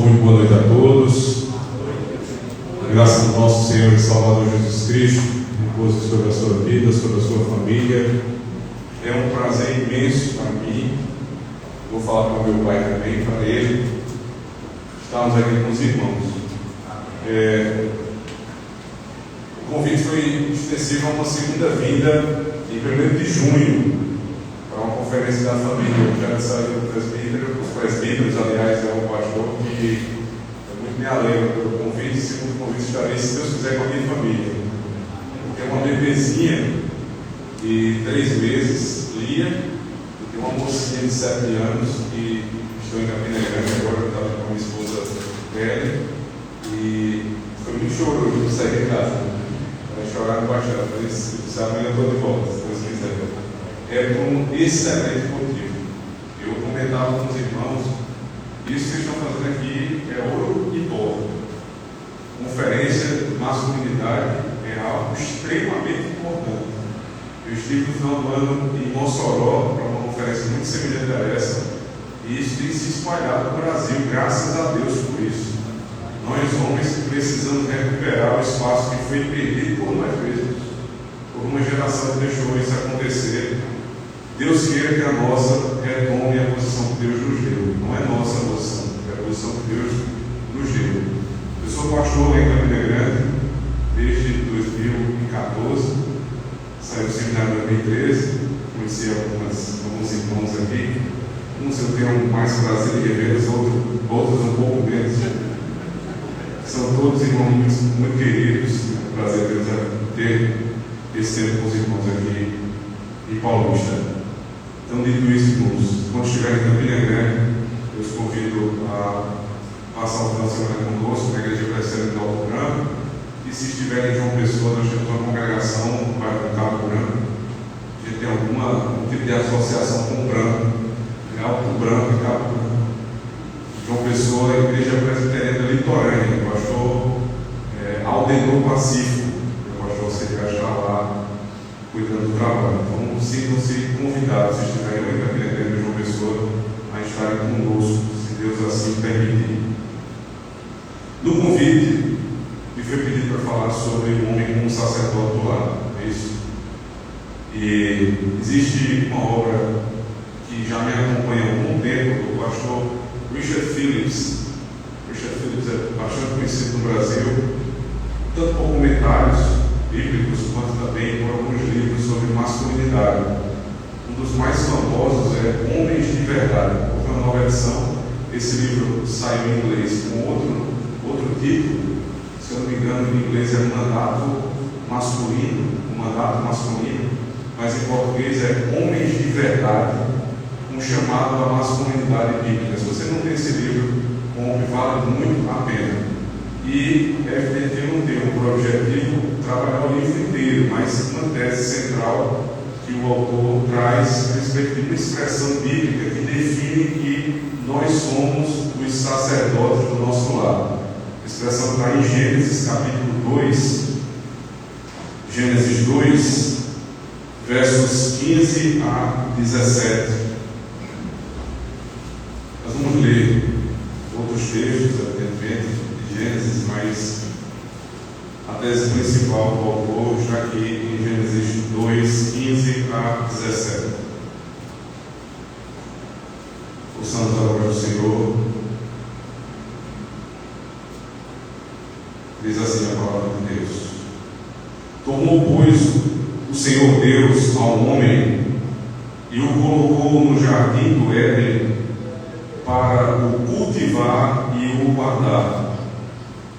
muito boa noite a todos. A graça do nosso Senhor e Salvador Jesus Cristo repouso sobre a sua vida, sobre a sua família. É um prazer imenso para mim, vou falar para o meu pai também, para ele, estarmos aqui com os irmãos. O convite foi extensivo a uma segunda vinda em 1º de junho, para uma conferência da família. Eu já saiu do presbítero, os presbíteros, aliás, é o pastor que muito me alegra pelo convite. Segundo convite, estarei, se Deus quiser, com a minha família. Porque é uma bebezinha de 3 meses, Lia, e tem uma mocinha de 7 anos que estou em Campina Grande agora, estava com a minha esposa velha, e foi muito choroso de sair de casa. Vai chorar bastante, mas se amanhã eu estou de volta, se Deus quiser. É por um excelente motivo. Eu comentava com os irmãos, isso que estão fazendo aqui é ouro e pó. Conferência de masculinidade é algo extremamente importante. Eu estive no final do ano em Mossoró para uma conferência muito semelhante a essa, e isso tem se espalhado no Brasil, graças a Deus por isso. Nós homens precisamos recuperar o espaço que foi perdido por nós mesmos, por uma geração que deixou isso acontecer. Deus queira que a nossa retome a posição que Deus nos deu. Não é nossa posição, é a posição que Deus nos deu. Eu sou pastor lá em Campina Grande desde 2014, saí do seminário em 2013, conheci alguns irmãos aqui. Uns eu tenho mais prazer de revê-los, outros um pouco menos. São todos irmãos muito queridos, é um prazer ter esse tempo com os irmãos aqui em Paulista. Então, dito isso, irmãos, quando estiverem em Campina Grande, eu os convido a passar o final de semana conosco na Igreja Presbiteriana de Alto Branco. E se estiverem em João Pessoa, nós temos uma congregação no bairro do Cabo Branco. A gente tem algum tipo de associação com o Branco, Alto Branco e Cabo Branco. João Pessoa, a Igreja Presbiteriana de Litorânea, o pastor Aldenor Pacífico, o pastor Sergio está lá cuidando do trabalho. Então, sintam-se convidados, se estiverem em Campina Grande de João Pessoa, a estarem conosco, se Deus assim permitir. No convite, me foi pedido para falar sobre o homem como sacerdote do lar, é isso? E existe uma obra que já me acompanha há algum tempo, do pastor Richard Phillips. Richard Phillips é bastante conhecido no Brasil, tanto por comentários bíblicos, quanto também por alguns livros sobre masculinidade. Um dos mais famosos é Homens de Verdade, porque é uma nova edição. Esse livro saiu em inglês com outro título, se eu não me engano, em inglês é Mandato Masculino, mas em português é Homens de Verdade, um chamado à masculinidade bíblica. Se você não tem esse livro, compre, vale muito a pena. E é evidente que não tem por objetivo trabalhar o livro inteiro, mas uma tese central que o autor traz a respeito de uma expressão bíblica que define que nós somos os sacerdotes do nosso lar. A expressão está em Gênesis capítulo 2, Gênesis 2, versos 15 a 17. Nós vamos ler outros textos, evidentemente, Gênesis, mas a tese principal do autor está aqui em Gênesis 2, 15 a 17. Ouçamos a palavra do Senhor. Diz assim a palavra de Deus: Tomou, pois, o Senhor Deus ao homem e o colocou no jardim do Éden para o cultivar e o guardar.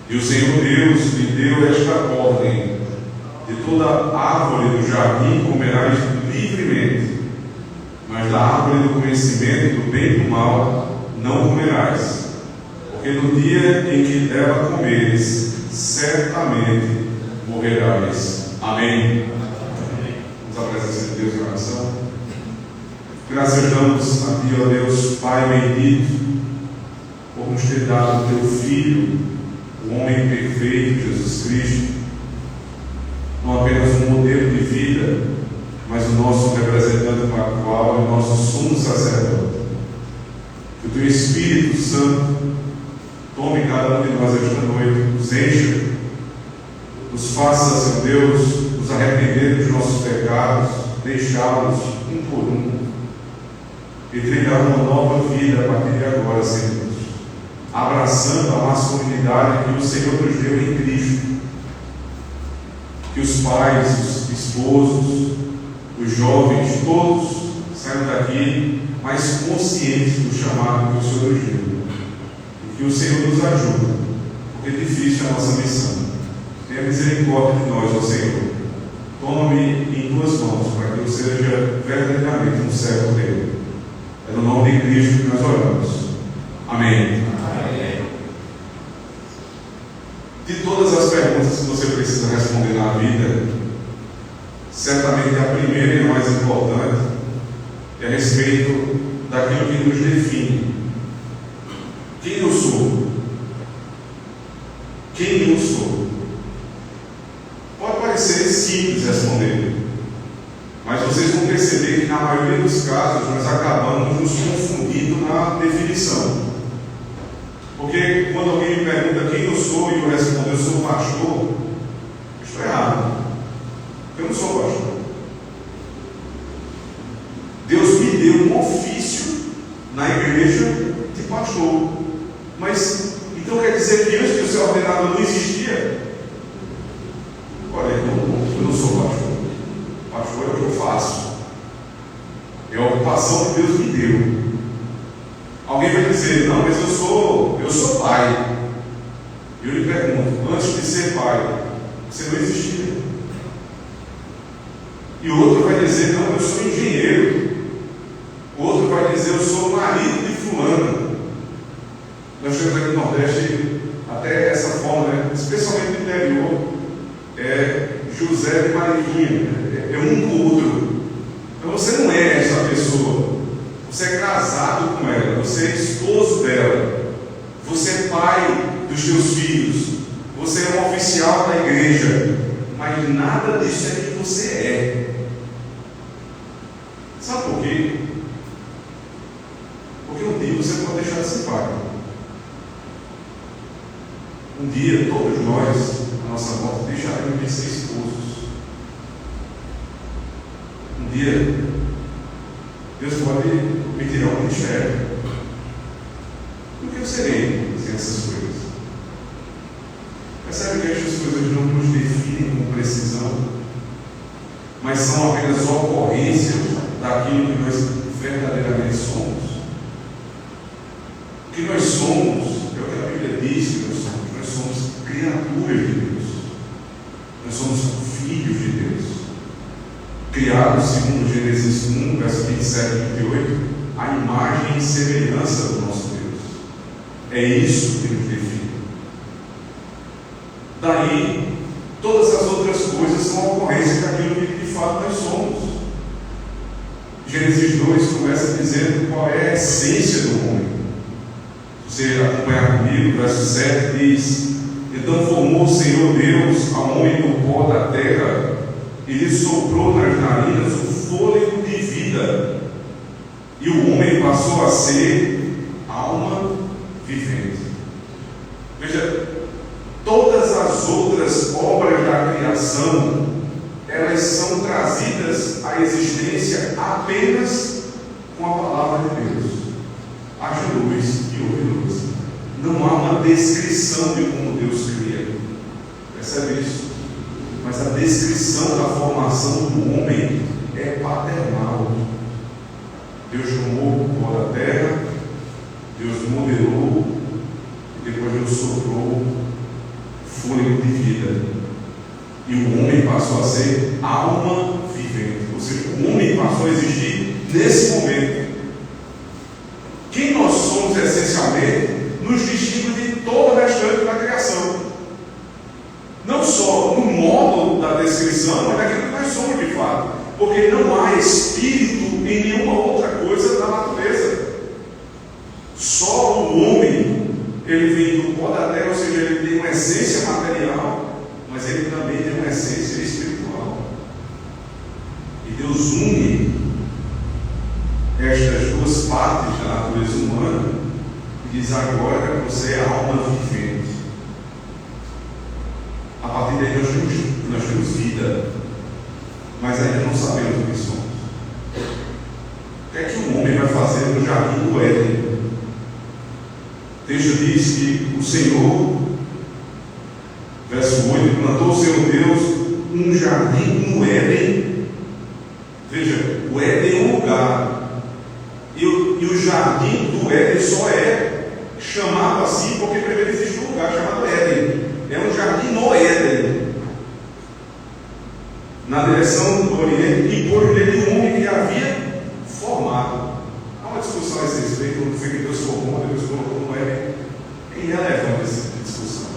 E o Senhor Deus lhe deu esta ordem: de toda árvore do jardim comerás livremente, mas da árvore do conhecimento do bem e do mal não comerás, porque no dia em que dela comeres, certamente morrerás. Amém. Vamos à presença de Deus em oração. Graças damos a Ti, ó Deus, Pai bendito, por nos ter dado o Teu Filho, o homem perfeito, Jesus Cristo, não apenas um modelo de vida, mas o nosso representante pactual e o nosso sumo sacerdote. Que o Teu Espírito Santo Tome cada um de nós esta noite, nos encha, nos faça, Senhor Deus, nos arrepender dos nossos pecados, deixá-los um por um e trilhar uma nova vida a partir de agora, Senhor Deus, abraçando a masculinidade que o Senhor nos deu em Cristo. Que os pais, os esposos, os jovens, todos saiam daqui mais conscientes do chamado que o Senhor nos deu. E que o Senhor nos ajude, porque é difícil a nossa missão. Tenha misericórdia de nós, ó Senhor. Toma-me em tuas mãos, para que eu seja verdadeiramente um servo teu. É no nome de Cristo que nós oramos. Amém. Amém. De todas as perguntas que você precisa responder na vida, certamente a primeira e a mais importante é a respeito daquilo que nos define. Quem eu sou? Quem eu sou? Pode parecer simples responder, mas vocês vão perceber que na maioria dos casos nós acabamos nos confundindo na definição. Porque quando alguém me pergunta quem eu sou e eu respondo eu sou pastor, eu estou errado. Eu não sou pastor. Deus me deu um ofício na igreja de pastor. Mas então quer dizer que antes de eu ser ordenado não existia? Olha, eu não sou pastor. Pastor é o que eu faço. É a ocupação que Deus me deu. Alguém vai dizer, não, mas eu sou pai. Eu lhe pergunto, antes de ser pai, você não existia. E o outro vai dizer, não, eu sou engenheiro. O outro vai dizer, eu sou marido de fulano. Nós temos aqui no Nordeste até essa forma, né? Especialmente no interior, José de Mariquinha, é um com o outro. Então você não é essa pessoa. Você é casado com ela, você é esposo dela, você é pai dos teus filhos, você é um oficial da igreja, mas nada disso é que você é. Sabe por quê? Porque um dia você pode deixar de ser pai. Um dia todos nós, a nossa morte, deixaremos de ser esposos. Um dia Deus pode me tirar um ministério. O que eu serei sem essas coisas? Percebe que estas coisas não nos definem com precisão, mas são apenas ocorrências daquilo que nós verdadeiramente somos. O que nós somos é o que a Bíblia diz que nós somos. Nós somos criaturas de Deus. Nós somos filhos de Deus. Criados, segundo Gênesis 1, verso 27 e 28, a imagem e semelhança do nosso Deus. É isso que nos define. Daí, todas as outras coisas são ocorrências daquilo que de fato nós somos. Gênesis 2 começa dizendo qual é a essência do homem. Você acompanhar comigo, verso 7 diz: então formou o Senhor Deus ao homem do pó da terra, e lhe soprou nas narinas o fôlego de vida, e o homem passou a ser alma vivente. Veja, todas as outras obras da criação, elas são trazidas à existência apenas com a palavra de Deus. Haja luz e houve luz. Não há uma descrição de como Deus cria. Percebe isso? Mas a descrição da formação do homem é paternal. Deus tomou o pó da terra, Deus modelou, e depois Deus soprou fôlego de vida. E o homem passou a ser alma vivente. Ou seja, o homem passou a existir nesse momento. Quem nós somos essencialmente nos distingue de todo o restante da criação. Não só no modo da descrição, mas daquilo que nós somos de fato. Porque não há espírito em nenhuma outra coisa da natureza. Só o homem, ele vem do pó da terra, ou seja, ele tem uma essência material, mas ele também tem uma essência espiritual. E Deus une estas duas partes da natureza humana diz: agora você é a alma vivente. A partir daí nós temos vida, mas ainda não sabemos o que somos. O que é que um homem vai fazer no jardim do Éden? O texto diz que o Senhor, verso 8, plantou o Senhor Deus um jardim no Éden. Veja, o Éden é um lugar, e o jardim do Éden só é chamado assim porque primeiro existe um lugar chamado Éden. É um jardim no Éden, na direção do Oriente, e por ele um homem que havia formado. Há uma discussão a esse respeito, quando foi que Deus formou, Deus colocou no Éden. É irrelevante essa discussão,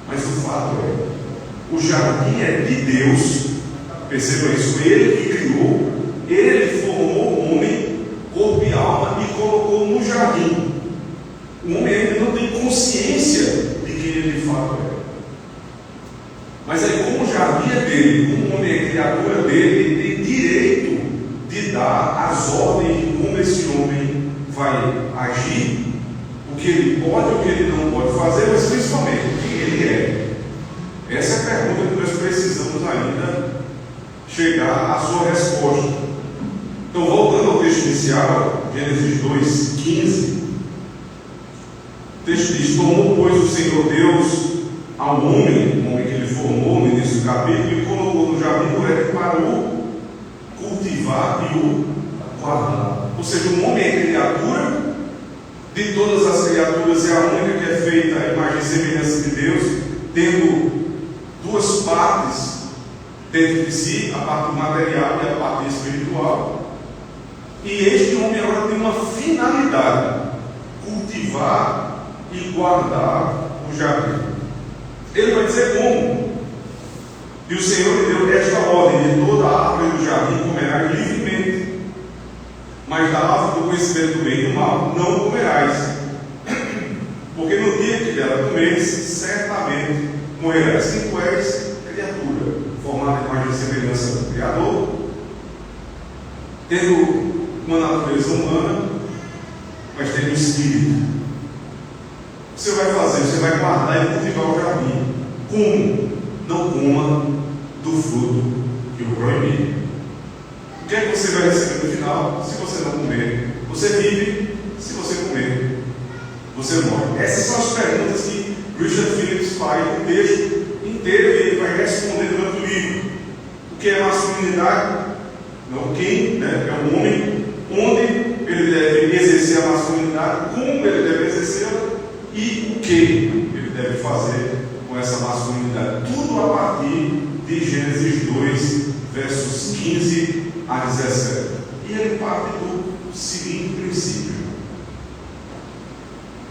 mas o fato é: o jardim é de Deus. Perceba isso, ele que criou, ele formou o homem, corpo e alma, e colocou no jardim. O homem ainda não tem consciência de que ele de fato é. Mas aí, como o jardim é dele, como o homem é criatura dele, ele tem direito de dar as ordens de como esse homem vai agir, o que ele pode ou o que ele não pode fazer, mas principalmente quem ele é. Essa é a pergunta que nós precisamos ainda chegar à sua resposta. Então, voltando ao texto inicial, Gênesis 2:15, o texto diz: tomou, pois, o Senhor Deus ao homem, o homem que ele formou no início do capítulo, e colocou no jardim do Éden para o cultivar e o guardar. Ou seja, o homem é criatura, de todas as criaturas é a única que é feita à imagem e semelhança de Deus, tendo duas partes dentro de si, a parte material e a parte espiritual. E este homem agora tem uma finalidade: cultivar e guardar o jardim. Ele vai dizer como. E o Senhor lhe deu esta ordem: de toda a árvore do jardim comerás livremente, mas da árvore do conhecimento do bem e do mal não comerás, porque no dia que dela comeres, certamente morrerás. Que tu és criatura, formada em imagem e semelhança do Criador, tendo uma natureza humana, mas tendo espírito. O que você vai fazer? Você vai guardar e cultivar o jardim. Como? Não coma do fruto que eu proibi. O que é que você vai receber no final? Se você não comer, você vive. Se você comer, você morre. Essas são as perguntas que Richard Phillips faz no texto inteiro, e ele vai responder durante o livro. O que é masculinidade? Não, quem, né, é o homem, onde ele deve exercer a masculinidade, como ele deve exercê-la e o que ele deve fazer com essa masculinidade. Tudo a partir de Gênesis 2, versos 15 a 17. E ele parte do seguinte princípio: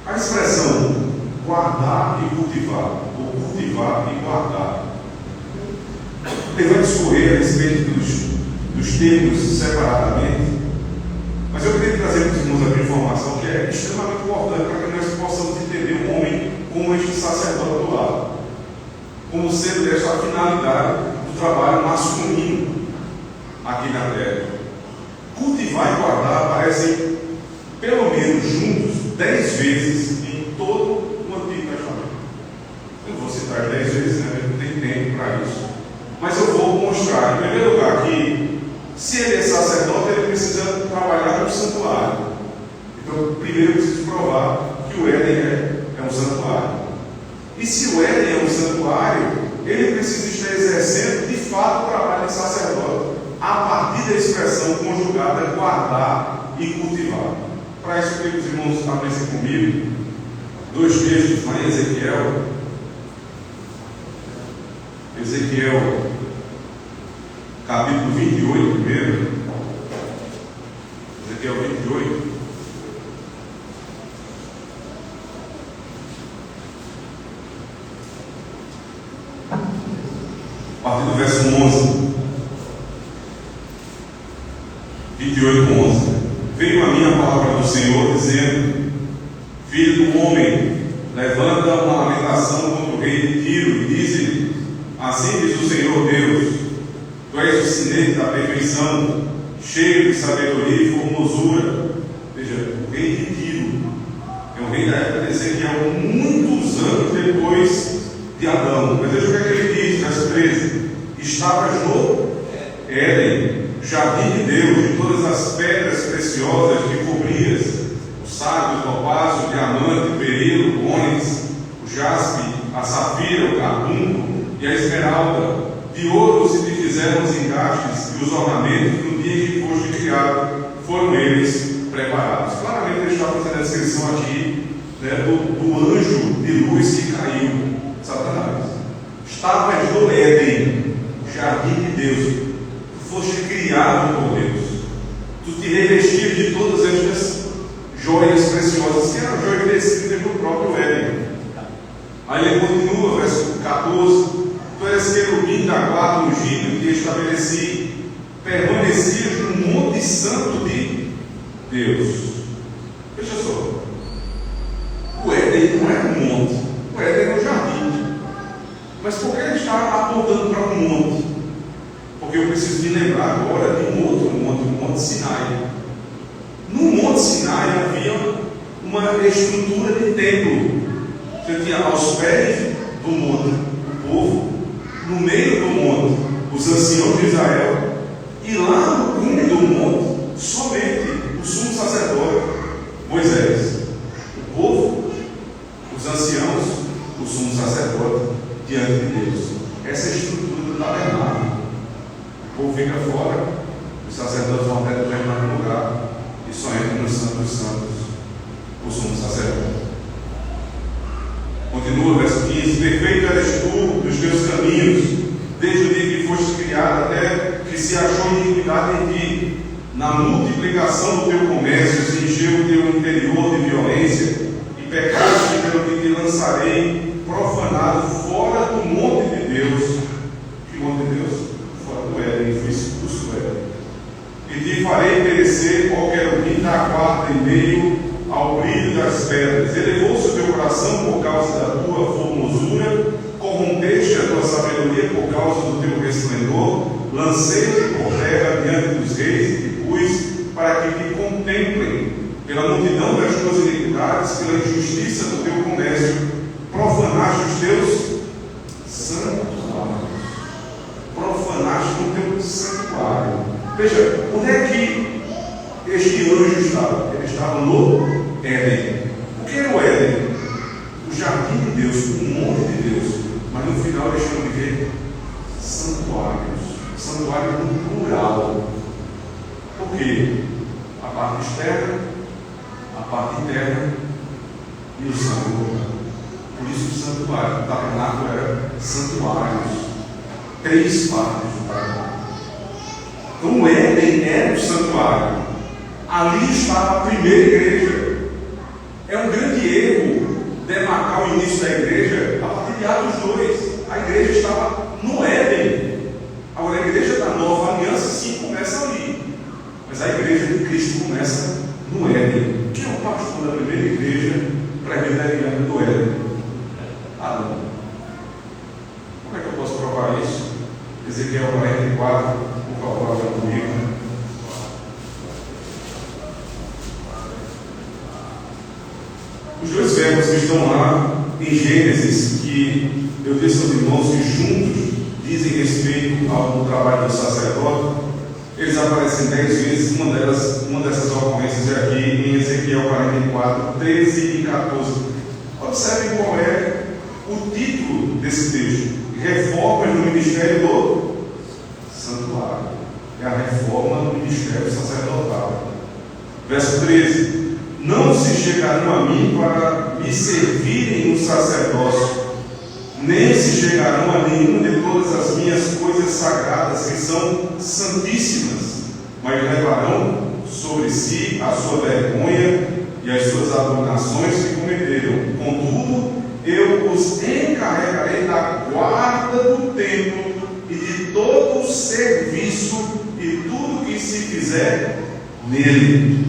a expressão guardar e cultivar, ou cultivar e guardar, ele vai discorrer a respeito dos termos separadamente, mas eu queria trazer para os irmãos aqui uma informação que é extremamente importante para que nós possamos entender o homem como este sacerdote do lado, como sendo esta finalidade do trabalho masculino aqui na terra. Cultivar e guardar aparecem pelo menos juntos 10 vezes em todo o Antigo Testamento. Eu não vou citar 10 vezes, né? Não tem tempo para isso. Mas eu vou mostrar, em primeiro lugar, que se ele é sacerdote, ele precisa trabalhar no santuário. Então, primeiro eu preciso provar que o Éden é um santuário. E se o Éden é um santuário, ele precisa estar exercendo de fato o trabalho de sacerdote, a partir da expressão conjugada guardar e cultivar. Para isso, eu queria que os irmãos establessem comigo 2 textos lá em Ezequiel, capítulo 28, primeiro. Ezequiel 28. A partir do verso 11. 28, 11. Veio a minha palavra do Senhor, dizendo: filho do homem, levanta uma lamentação contra o rei de Tiro, e diz-lhe: assim diz o Senhor Deus, tu és o sinete da perfeição, cheio de sabedoria e formosura. Veja, o rei de Tiro é um rei da época de Ezequiel, muitos anos depois de Adão. Mas veja o que é que ele diz, verso 13: estavas no Éden, jardim de Deus, de todas as pedras preciosas que cobrias, o sardio, o topázio, o diamante, o berilo, o ônix, o jaspe, a safira, o carbunclo e a esmeralda. De ouro se te fizeram os engastes e os ornamentos no dia em que foste criado, foram eles preparados. Claramente ele está fazendo a descrição aqui, né, do anjo de luz que caiu, Satanás. Estavas no Éden, jardim de Deus, tu foste criado por Deus, tu te revestias de todas estas joias preciosas, que eram joias descritas no próprio Éden. Aí ele continua, verso 14: tu és querubim da guarda ungido, que estabeleci, permanecias no monte santo de Deus. Veja só, o Éden não era um monte, o Éden era um jardim. Mas por que ele está apontando para um monte? Porque eu preciso me lembrar agora de um outro monte, o Monte Sinai. No Monte Sinai havia uma estrutura de templo. Você tinha aos pés do monte o povo, no meio do monte os anciãos de Israel, e lá no cume do monte somente o sumo sacerdote Moisés. O povo, os anciãos, o sumo sacerdote diante de Deus. Essa é a estrutura do tabernáculo. O povo fica fora, os sacerdotes vão até determinado lugar e só entra no Santo dos Santos o sumo sacerdote. Continua o verso 15: perfeito eres tu nos teus caminhos, desde o dia que foste criado até que se achou iniquidade em ti. Na multiplicação do teu comércio se encheu o teu interior de violência, e pecaste pelo que te lançarei profanado fora do monte de Deus. Que monte de Deus? Fora do Éden, fui expulso do Éden. E te farei perecer, ó querubim da guarda, em meio ao brilho das pedras. Elevou-se o teu coração por causa da tua formosura, corrompeste a tua sabedoria por causa do teu resplendor, lancei-te por terra diante dos reis e te pus para que te contemplem pela multidão das tuas iniquidades, pela injustiça do teu comércio, profanaste os teus santuários. Profanaste o teu santuário. Veja, onde é que este anjo estava? Ele estava no Éden. O que era o Éden? O jardim de Deus, o monte de Deus. Mas no final eles chamam de quê? Santuários. Santuário no plural. Por quê? A parte externa, a parte interna e o santo lugar. Por isso o santuário, o tabernáculo era santuários. 3 partes do tabernáculo. Então o Éden era o santuário. Ali estava a primeira igreja. É um grande erro demarcar o início da igreja a partir de Atos 2. A igreja estava no Éden. Agora a igreja da nova aliança sim começa ali. Mas a igreja de Cristo começa no Éden. Quem é o pastor da primeira igreja presbiteriana do Éden? Adão. Como é que eu posso provar isso? Ezequiel 44, por favor, abra comigo. Os 2 verbos que estão lá em Gênesis, que eu disse aos irmãos que juntos dizem respeito ao trabalho do sacerdote, eles aparecem 10 vezes. Uma dessas ocorrências é aqui em Ezequiel 44, 13 e 14. Observem qual é o título desse texto: Reformas no Ministério do Santuário. É a reforma do ministério sacerdotal. Verso 13: não se chegarão a mim para me servirem no sacerdócio, nem se chegarão a nenhuma de todas as minhas coisas sagradas, que são santíssimas, mas levarão sobre si a sua vergonha e as suas abominações que cometeram. Contudo, eu os encarregarei da guarda do templo e de todo o serviço e tudo que se fizer nele.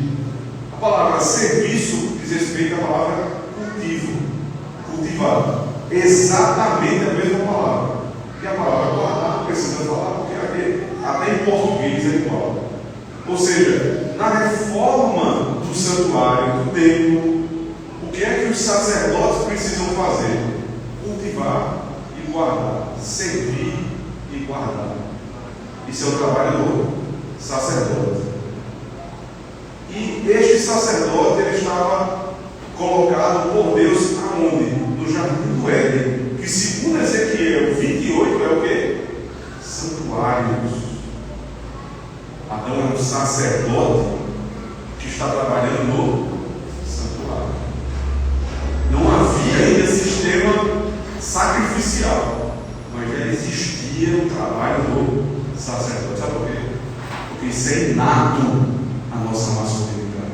A palavra serviço diz respeito à palavra cultivo, cultivar. Exatamente a mesma palavra. E a palavra guardar não precisa falar, porque aqui, até em português é igual. Ou seja, na reforma do santuário, do templo, o que é que os sacerdotes precisam fazer? Cultivar e guardar, servir e guardar. Isso é o trabalho do sacerdote. E este sacerdote, ele estava colocado por Deus aonde? No jardim do Éden, que segundo Ezequiel 28 é o quê? Santuários. Adão é um sacerdote que está trabalhando no santuário. Não havia ainda sistema sacrificial, mas já existia o trabalho do sacerdote. Sabe por quê? Porque isso é inato à nossa masculinidade.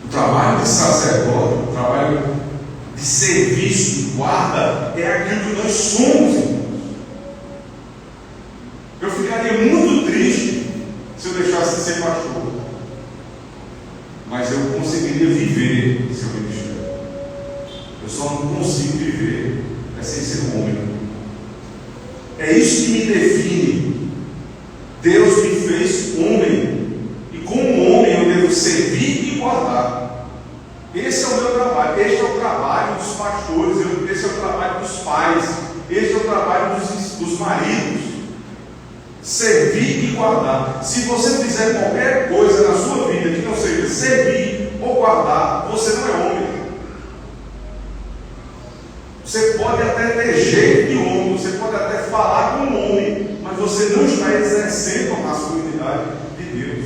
O trabalho de sacerdote, o trabalho de serviço, de guarda, é aquilo que nós somos, irmãos. Eu ficaria muito triste se eu deixasse de ser pastor, mas eu conseguiria viver seu ministério. Eu só não consigo viver sem ser homem. É isso que me define. Deus me fez homem, e como homem eu devo servir e guardar. Esse é o meu trabalho. Este é o trabalho dos pastores, esse é o trabalho dos pais, este é o trabalho dos maridos. Servir e guardar. Se você fizer qualquer coisa na sua vida que não seja servir ou guardar, você não é homem. Você pode até ter jeito de homem, você pode até falar como homem, mas você não está exercendo a masculinidade de Deus.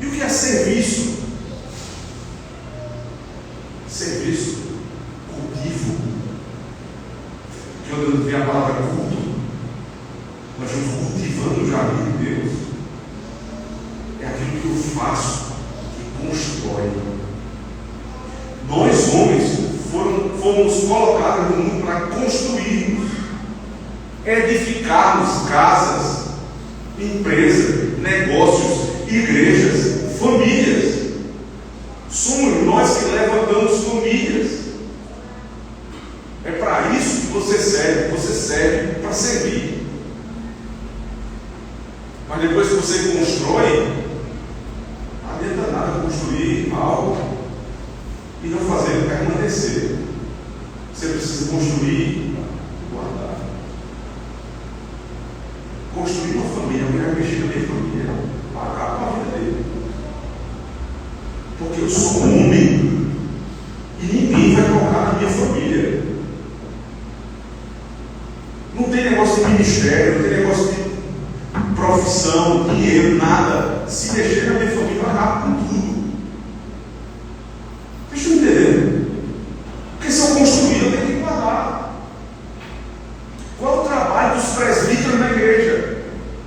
E o que é serviço? Serviço, cultivo. Quando vem a palavra culto, nós vamos cultivando o jardim de Deus. É aquilo que eu faço que constrói. Nós, homens, fomos colocados no mundo para construirmos, edificarmos casas, empresas, negócios, igrejas, famílias. Somos nós que levantamos famílias. É para isso que você serve para servir. Mas depois que você constrói, não adianta nada construir algo e não fazer ele permanecer. Você precisa construir e guardar. Construir uma família, eu quero mexer na minha família, pagar com a vida dele. Porque eu sou um homem e ninguém vai tocar na minha família. Não tem negócio de ministério, não tem negócio de profissão, dinheiro, nada. Se mexer na minha família, vai acabar com tudo. Deixa eu entender. Porque se eu construir, eu tenho que guardar. Qual é o trabalho dos presbíteros na igreja?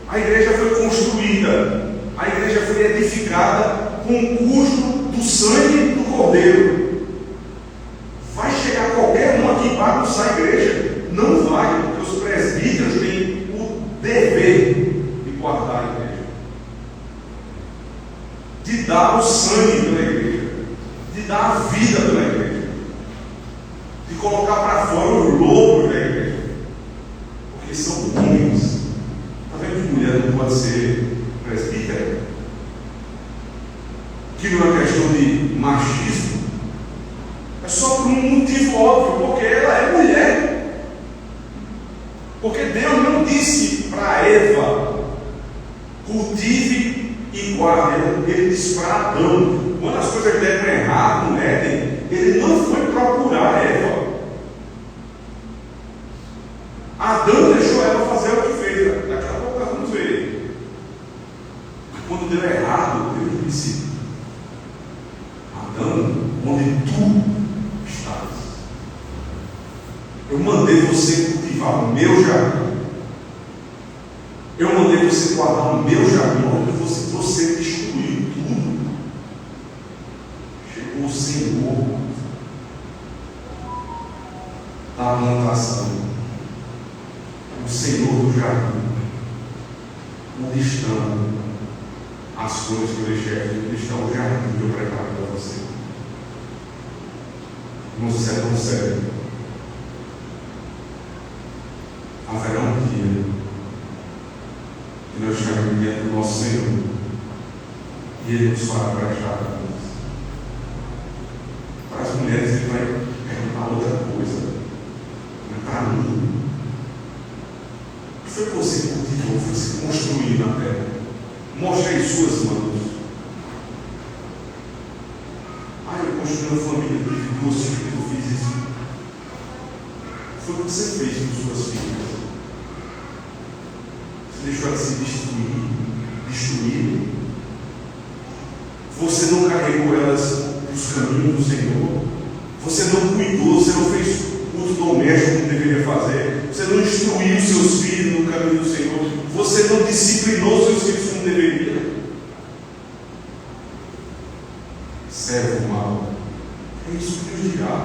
A igreja foi construída, a igreja foi edificada com o custo do sangue do Cordeiro. Vai chegar qualquer um aqui para bagunçar a igreja? Não vai, porque os presbíteros têm o dever de guardar a igreja, de dar o sangue pela igreja, de dar a vida pela igreja, de colocar para fora os lobos da igreja, porque são homens. Está vendo que mulher não pode ser presbítera? Que não é questão de machismo, é só por um motivo óbvio, porque ela é mulher. Porque Deus não disse para Eva: cultive e guarde. Ele disse para Adão. Quando as coisas deram errado no Éden, ele não foi procurar Eva. Adão deixou ela fazer o que fez. Daqui a pouco nós vamos ver. Mas quando deu errado, Deus disse: Adão, onde tu estás, eu mandei você cultivar o meu jardim. Eu mandei você guardar o meu jardim. Onde você destruiu tudo. Chegou o Senhor da plantação, o Senhor do jardim, onde estão as flores que eu deixei aqui, onde está o jardim que eu preparo para você. Irmãos, isso é tão sério. Haverá um dia que nós estaremos diante do nosso Senhor e Ele nos fará prestar contas. as mulheres ele vai perguntar outra coisa. Mas para mim, o que foi que você cultivou, você construiu na terra? Mostre aí suas mãos. Eu construí uma família, eu tive 2 filhos, eu fiz isso. Foi o que você fez com suas filhas. Você deixou elas se destruírem. Você não carregou elas nos caminhos do Senhor. Você não cuidou, você não fez culto doméstico como deveria fazer. Você não instruiu seus filhos no caminho do Senhor. Você não disciplinou seus filhos como deveria. Servo mal. É isso que Deus dirá.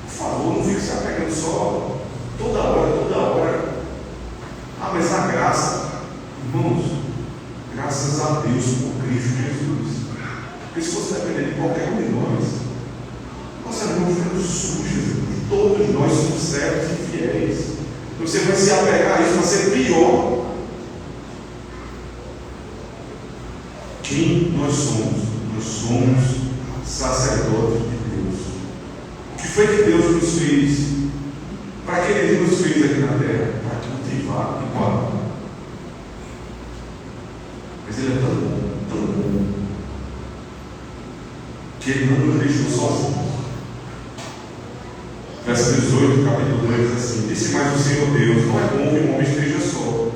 Por favor, não fique se apegando só toda hora. Mas a graça, irmãos, graças a Deus por Cristo Jesus. Porque se fosse depender de qualquer um de nós, nossas mãos ficam sujas. Todos nós somos servos e fiéis. Você vai se apegar a isso, vai ser pior. Quem nós somos? Nós somos sacerdotes de Deus. O que foi que Deus nos fez? Para que Ele nos fez aqui na terra? Para cultivar e guardar. Mas Ele é tão bom, que Ele não nos deixou sozinhos. Verso 18, capítulo 2, diz assim: disse mais o Senhor Deus: não é bom que um homem esteja só.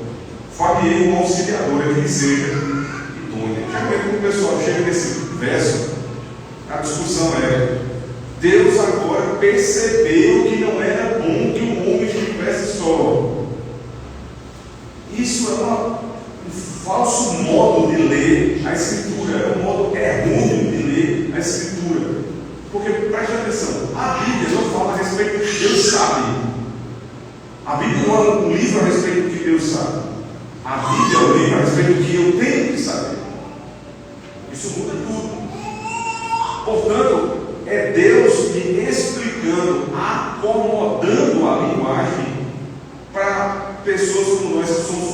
Fale-ei uma auxiliadora que seja idônea. Já que o pessoal chega nesse verso, a discussão é: Deus agora percebeu que não era bom que um homem estivesse só. Isso é um falso modo de ler a Escritura, é um modo errôneo de ler a Escritura. Porque, preste atenção, a Bíblia não fala a respeito do que Deus sabe. A Bíblia não é um livro a respeito do que Deus sabe. A Bíblia é um livro a respeito do que eu tenho que saber. Isso muda tudo. Portanto, é Deus me explicando, acomodando a linguagem para pessoas como nós, que somos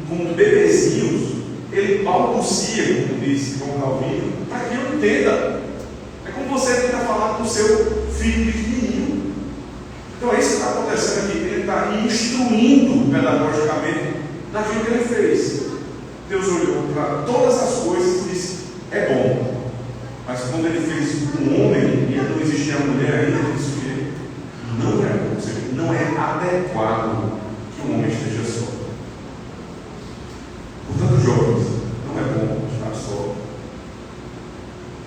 como bebezinhos. Ele balbucia, como disse João Calvino, para que eu entenda. É como você tenta falar com o seu filho pequenininho. Então é isso que está acontecendo aqui. Ele está instruindo pedagogicamente naquilo que ele fez. Deus olhou para todas as coisas e disse: é bom. Mas quando ele fez um homem e não existia a mulher ainda, ele disse que não é bom, ou seja, não é adequado que um homem esteja só. Portanto, jovens, não é bom estar só.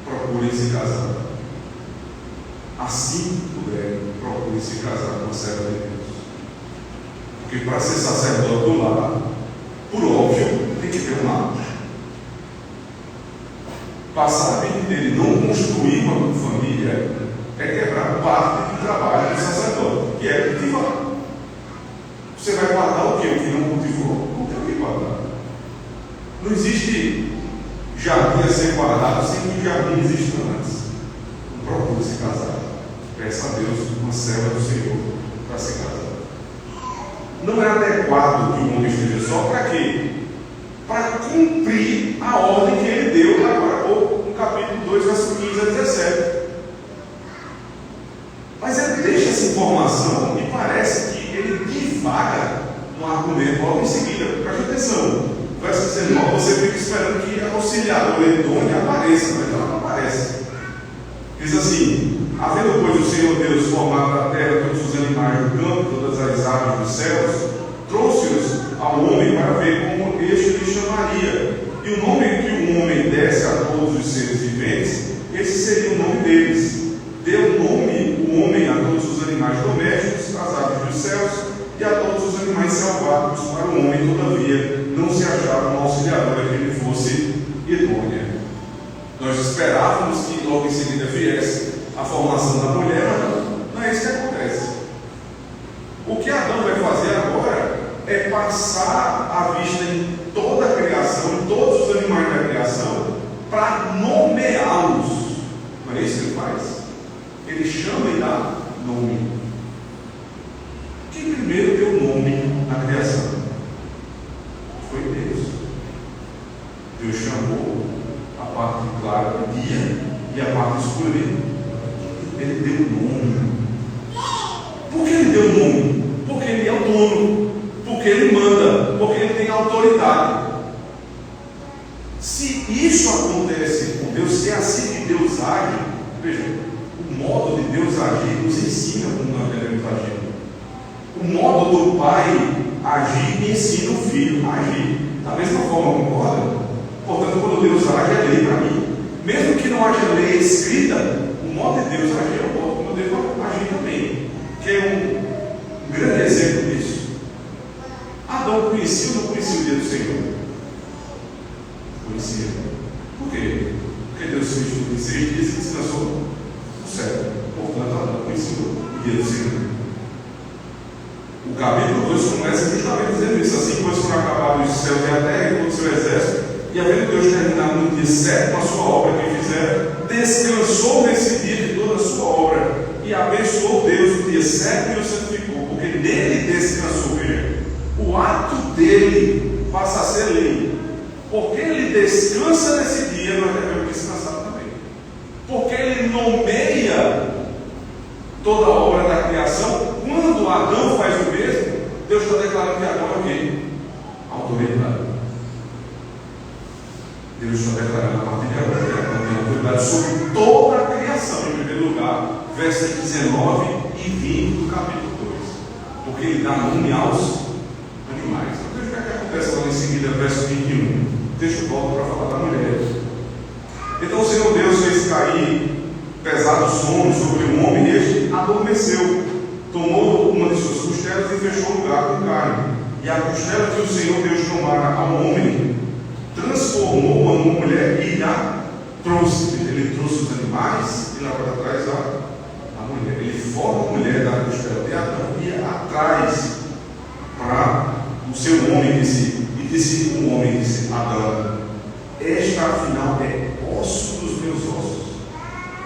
Procurem se casar. Assim que puderem, procurem se casar com a serva de Deus. Porque para ser sacerdote do lar, por óbvio, tem que ter um lar. Passar a vida dele não construir uma família é quebrar parte do trabalho do sacerdote, que é cultivar. Você vai guardar o que? O que não cultivou? Não tem o que guardar. Não existe jardim a ser guardado sem que o jardim exista antes. Não procure se casar. Peça a Deus uma serva do Senhor para se casar. Não é adequado que o homem esteja só para quê? Para cumprir a ordem que ele deu agora há pouco, no capítulo 2, verso 15 a 17. Mas ele deixa essa informação e parece que ele divaga no argumento logo em seguida. Preste atenção. Verso 19, você fica esperando que a auxiliadora idônea apareça, mas ela não aparece. Diz assim: havendo, pois, o Senhor Deus formado da terra todos os animais do campo, todas as aves dos céus, trouxe-os ao homem para ver como este lhe chamaria. E o nome que o homem desse a todos os seres viventes, esse seria o nome deles. Deu nome o homem a todos os animais domésticos, às aves dos céus e a todos os animais selváticos. Para o homem, todavia, não se achava uma auxiliadora que ele fosse idônea. Nós esperávamos que logo em seguida viesse a formação da mulher, mas não é isso que acontece. O que Adão vai fazer agora é passar a vista em toda a criação, em todos os animais da criação, para nomeá-los. Não é isso que ele faz? Ele chama e dá nome. Quem primeiro deu nome na criação? Foi Deus. Deus chamou a parte clara do dia e a Ele deu nome. Por que ele deu nome? Porque ele é o dono, porque ele manda, porque ele tem autoridade. Se isso acontece com Deus, se é assim que Deus age, veja, o modo de Deus agir nos ensina como nós devemos agir. O modo do pai agir ensina o filho a agir. Da mesma forma, concorda? Portanto, quando Deus age, é lei para mim. Mesmo que não haja lei escrita, o modo de Deus agir é o modo como eu devo agir também. Que é um grande exemplo disso. Adão conhecia ou não conhecia o dia do Senhor? Conhecia. Por quê? Porque Deus fez tudo em 6 dias e descansou no céu. Portanto, Adão conhecia o dia do Senhor. O capítulo 2 começa justamente dizendo isso. Assim, pois foram acabados os céus e a terra e todo o seu exército, e havendo Deus terminado no dia 7 a sua obra que fizeram, descansou nesse dia de toda a sua obra, e abençoou Deus o dia 7 e o santificou, porque nele descansou. Veja, o ato dele passa a ser lei. Porque ele descansa nesse dia, nós devemos descansar também. Porque ele nomeia toda a obra da criação. Quando Adão faz o mesmo, Deus está declarando que Adão é o quê? Autoridade. Deus está declarando a partir de agora que Adão tem autoridade sobre toda a criação, em primeiro lugar, versos 19 e 20 do capítulo 2. Porque ele dá nome aos animais. Então veja o que acontece logo em seguida, verso 21. O texto volta para falar da mulher. Então o Senhor Deus fez cair pesado sono sobre o homem e este adormeceu. Tomou uma de suas costelas e fechou o lugar com carne. E a costela que o Senhor Deus tomara ao homem, transformou-a numa mulher e a trouxe. Ele trouxe os animais e lá para trás a mulher. Ele forma a mulher da costela de Adão e a traz para o seu homem. E disse o homem, disse Adão: esta afinal é osso dos meus ossos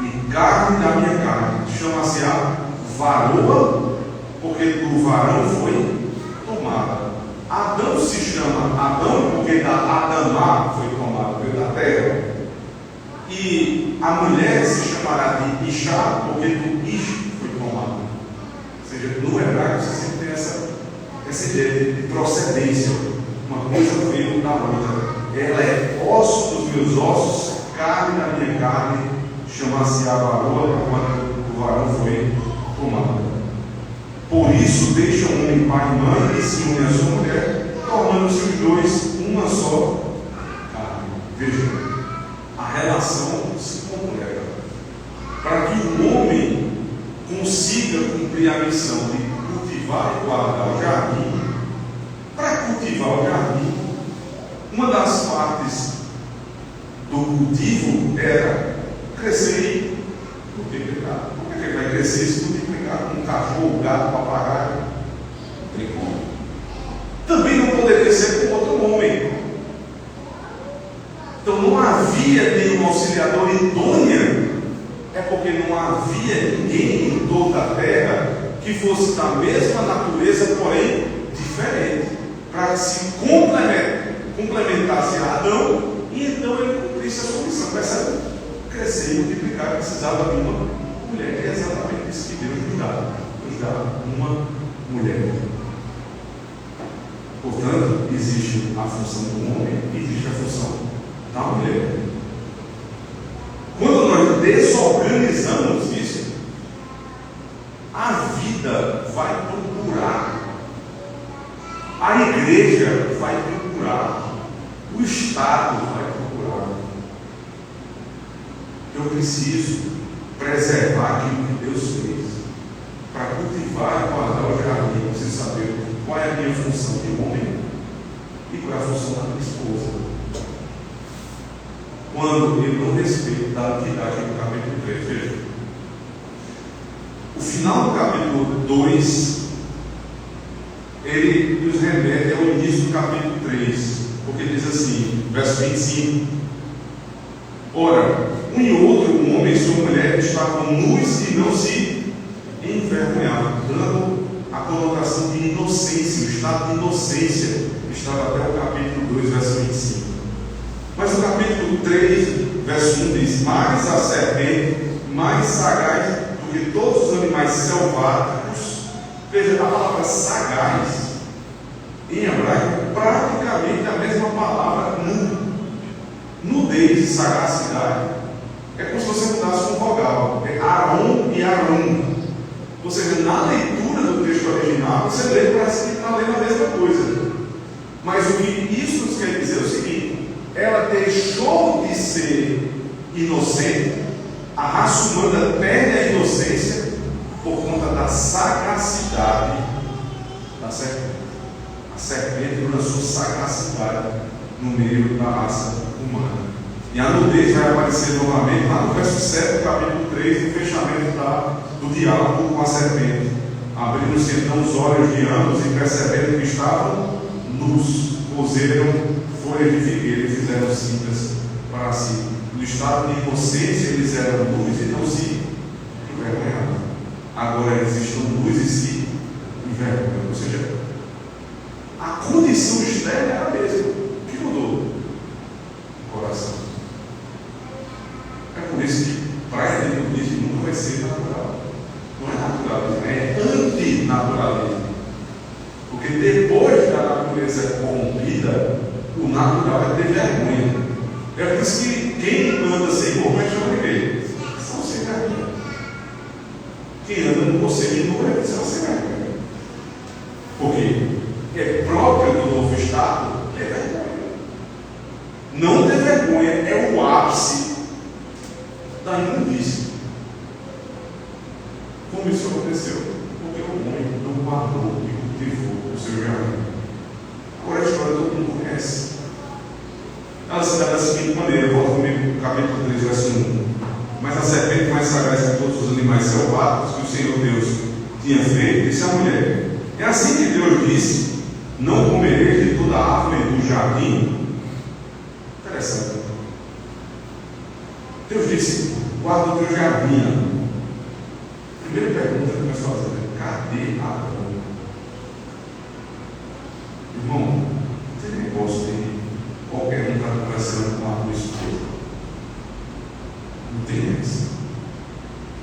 e carne da minha carne. Chama-se a varoa, porque do varão foi tomada. Adão se chama Adão porque da Adamá foi tomada, veio da terra. E a mulher se chamará de Ishá, porque do Ish foi tomada. Ou seja, no hebraico você sempre tem essa ideia de procedência. Uma coisa veio da outra. Ela é osso dos meus ossos, carne da minha carne. Chama-se a varoa, quando o varão foi tomado. Por isso deixa o homem pai e mãe e se une a sua mulher, tornando-se os dois uma só carne. Veja, a relação se completa. Para que o homem consiga cumprir a missão de cultivar e guardar o jardim, para cultivar o jardim, uma das partes do cultivo era crescer e multiplicar. Por que ele vai crescer e se multiplicar com um cachorro, gato, papagaio? Não tem como. Também não poderia ser com outro homem. Então não havia nenhuma auxiliadora idônea. É porque não havia ninguém em toda a terra que fosse da mesma natureza, porém diferente, para que se complementasse a Adão e então ele cumprisse a sua missão. Percebe? Crescer e multiplicar precisava de uma mulher. É exatamente isso que Deus nos dá. Nos dá uma mulher. Portanto, existe a função do homem e existe a função da mulher. Quando nós desorganizamos isso, a vida vai procurar, a igreja vai procurar, o Estado vai procurar. Eu preciso preservar aquilo que Deus fez. Para cultivar e guardar o jardim, eu preciso saber qual é a minha função de homem e qual é a função da minha esposa. Quando ele não respeita a atividade do capítulo 3, veja. O final do capítulo 2, ele nos remete ao início do capítulo 3, porque diz assim, verso 25: ora, um e outro, um homem e sua mulher, estavam nus e não se envergonhavam, dando a conotação de inocência, o estado de inocência estava até o capítulo 2, verso 25. Mas o capítulo 3, verso 1 diz: mas a serpente mais sagaz do que todos os animais selváticos. Veja, a palavra sagaz em hebraico praticamente a mesma palavra nudez e sagacidade. É como se você mudasse um vogal. É Aron e Arum. Ou seja, na leitura do texto original, você lê, parece que está lendo a mesma coisa. Mas o que isso nos quer dizer é o seguinte: ela deixou de ser inocente, a raça humana perde a inocência por conta da sagacidade da serpente. A serpente lançou sagacidade no meio da raça humana. E a nudez vai aparecer novamente lá no verso 7 do capítulo 3, no fechamento do diálogo com a serpente. Abrindo-se então os olhos de ambos e percebendo que estavam nus, cozeram folhas de figueira e fizeram cintas para si. No estado de inocência eles eram nus e não se envergonhavam. Agora eles estão nus e se envergonham. Ou seja, a condição externa era a mesma. O que mudou? O coração. É por isso que praia de nudismo nunca vai ser natural. Não é naturalismo, é antinaturalismo. Porque depois da natureza corrompida, o natural é ter vergonha. É por isso que quem anda sem roupa chama de quê? São sem vergonha. Quem anda no conselho não é são sem vergonha. Por quê? É próprio do novo estado ter vergonha. Não ter vergonha é o ápice da imundícia. Como isso aconteceu? Porque o homem não guardou e cultivou o seu jardim. Agora a história todo mundo conhece. Ela se dá da seguinte maneira, volta comigo no capítulo 3, verso 1. Mas a serpente mais sagaz que todos os animais selvagens que o Senhor Deus tinha feito, disse à mulher: é assim que Deus disse: não comereis de toda a árvore do jardim. Interessante. Deus disse: guarda o teu jardim. Primeira pergunta que começou a fazer: cadê Adão? Irmão, não tem negócio de qualquer um estar conversando com a tua esposa. Não tem essa.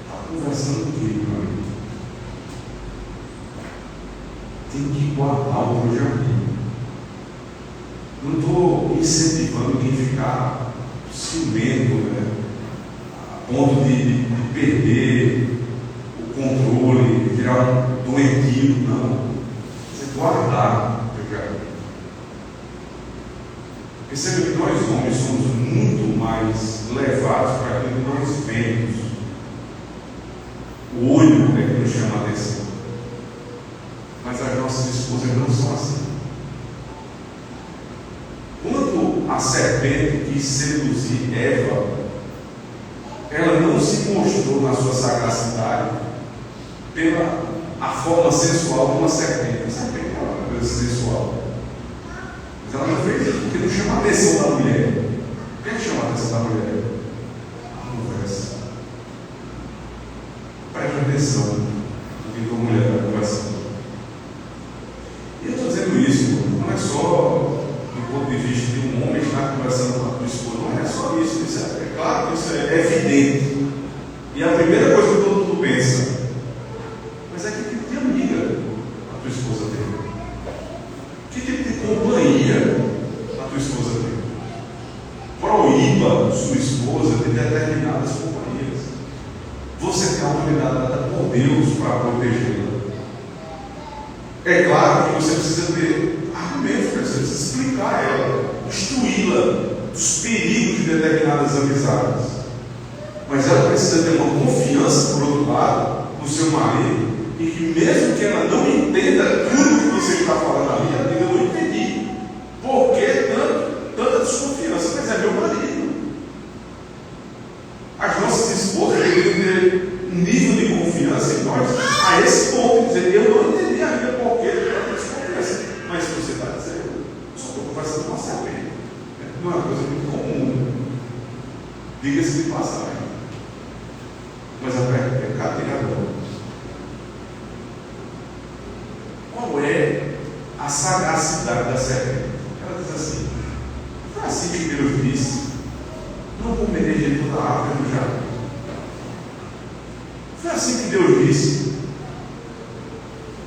Está conversando com quem, meu amigo? Tem que guardar o teu jardim. Não estou incentivando quem ficar ciumento, né? A ponto de perder o controle, de virar um doentio. Não. Você guardar o teu jardim. Perceba que nós homens somos muito mais levados para aquilo que nós vemos. O olho é que nos chama a atenção. Mas as nossas esposas não são assim. Quando a serpente quis seduzir Eva, ela não se mostrou na sua sagacidade pela a forma sensual de uma serpente. A serpente é uma coisa sensual. Mas ela não fez isso porque não chama a atenção da mulher. O que é que chama a atenção da mulher? A conversa. Preste atenção no que a mulher está conversando. E eu estou dizendo isso, não é só do ponto de vista de um homem estar conversando com a tua esposa, não é só isso. É claro que isso é evidente. E a primeira coisa que todo mundo pensa: mas é que tipo de amiga a tua esposa tem? Que tipo de companhia a tua esposa tem? Proíba sua esposa de determinadas companhias. Você tem a autoridade dada por Deus para protegê-la. É claro que você precisa ter argumentos, você precisa explicar a ela, instruí-la dos perigos de determinadas amizades. Mas ela precisa ter uma confiança, por outro lado, no seu marido, e que mesmo que ela não entenda tudo que você está falando ali, ela diga: eu não entendi. Por que tanta desconfiança? Mas é meu marido. As nossas esposas deveriam ter um nível de confiança em nós a esse ponto, de dizer: eu não entendi ainda por que tanta desconfiança. Mas se você está dizendo, eu só estou conversando com a serpente. Não é uma coisa muito comum. Diga-se de passagem. Mas a pergunta é: cadê Adão? Qual é a sagacidade da serpente? Ela diz assim: foi assim que Deus disse: não comereis de toda a árvore do jardim. Foi assim que Deus disse.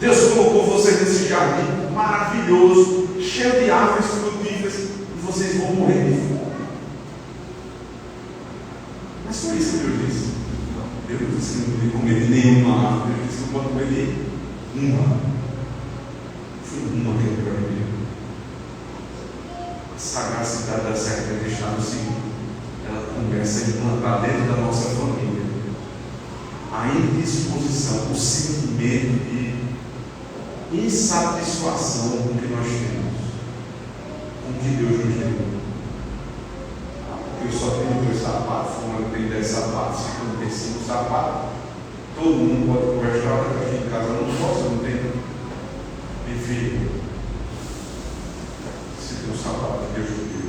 Deus colocou vocês nesse jardim maravilhoso, cheio de árvores frutíferas, e vocês vão morrer de fome. Mas foi isso que Deus disse. Não, Deus disse que não podia comer de nenhuma árvore. Deus disse que não pode comer de uma. Foi uma que ele proibiu. A sagacidade da serpente está no seguinte: ela começa a implantar dentro da nossa família a indisposição, o sentimento de insatisfação com o que nós temos, com o que Deus nos deu. Eu só tenho 2 sapatos, como eu tenho 10 sapatos, se eu tenho 5 sapatos, todo mundo pode conversar, porque aqui em casa eu não posso, eu não tenho. Enfim, se tem um sapato que Deus te deu,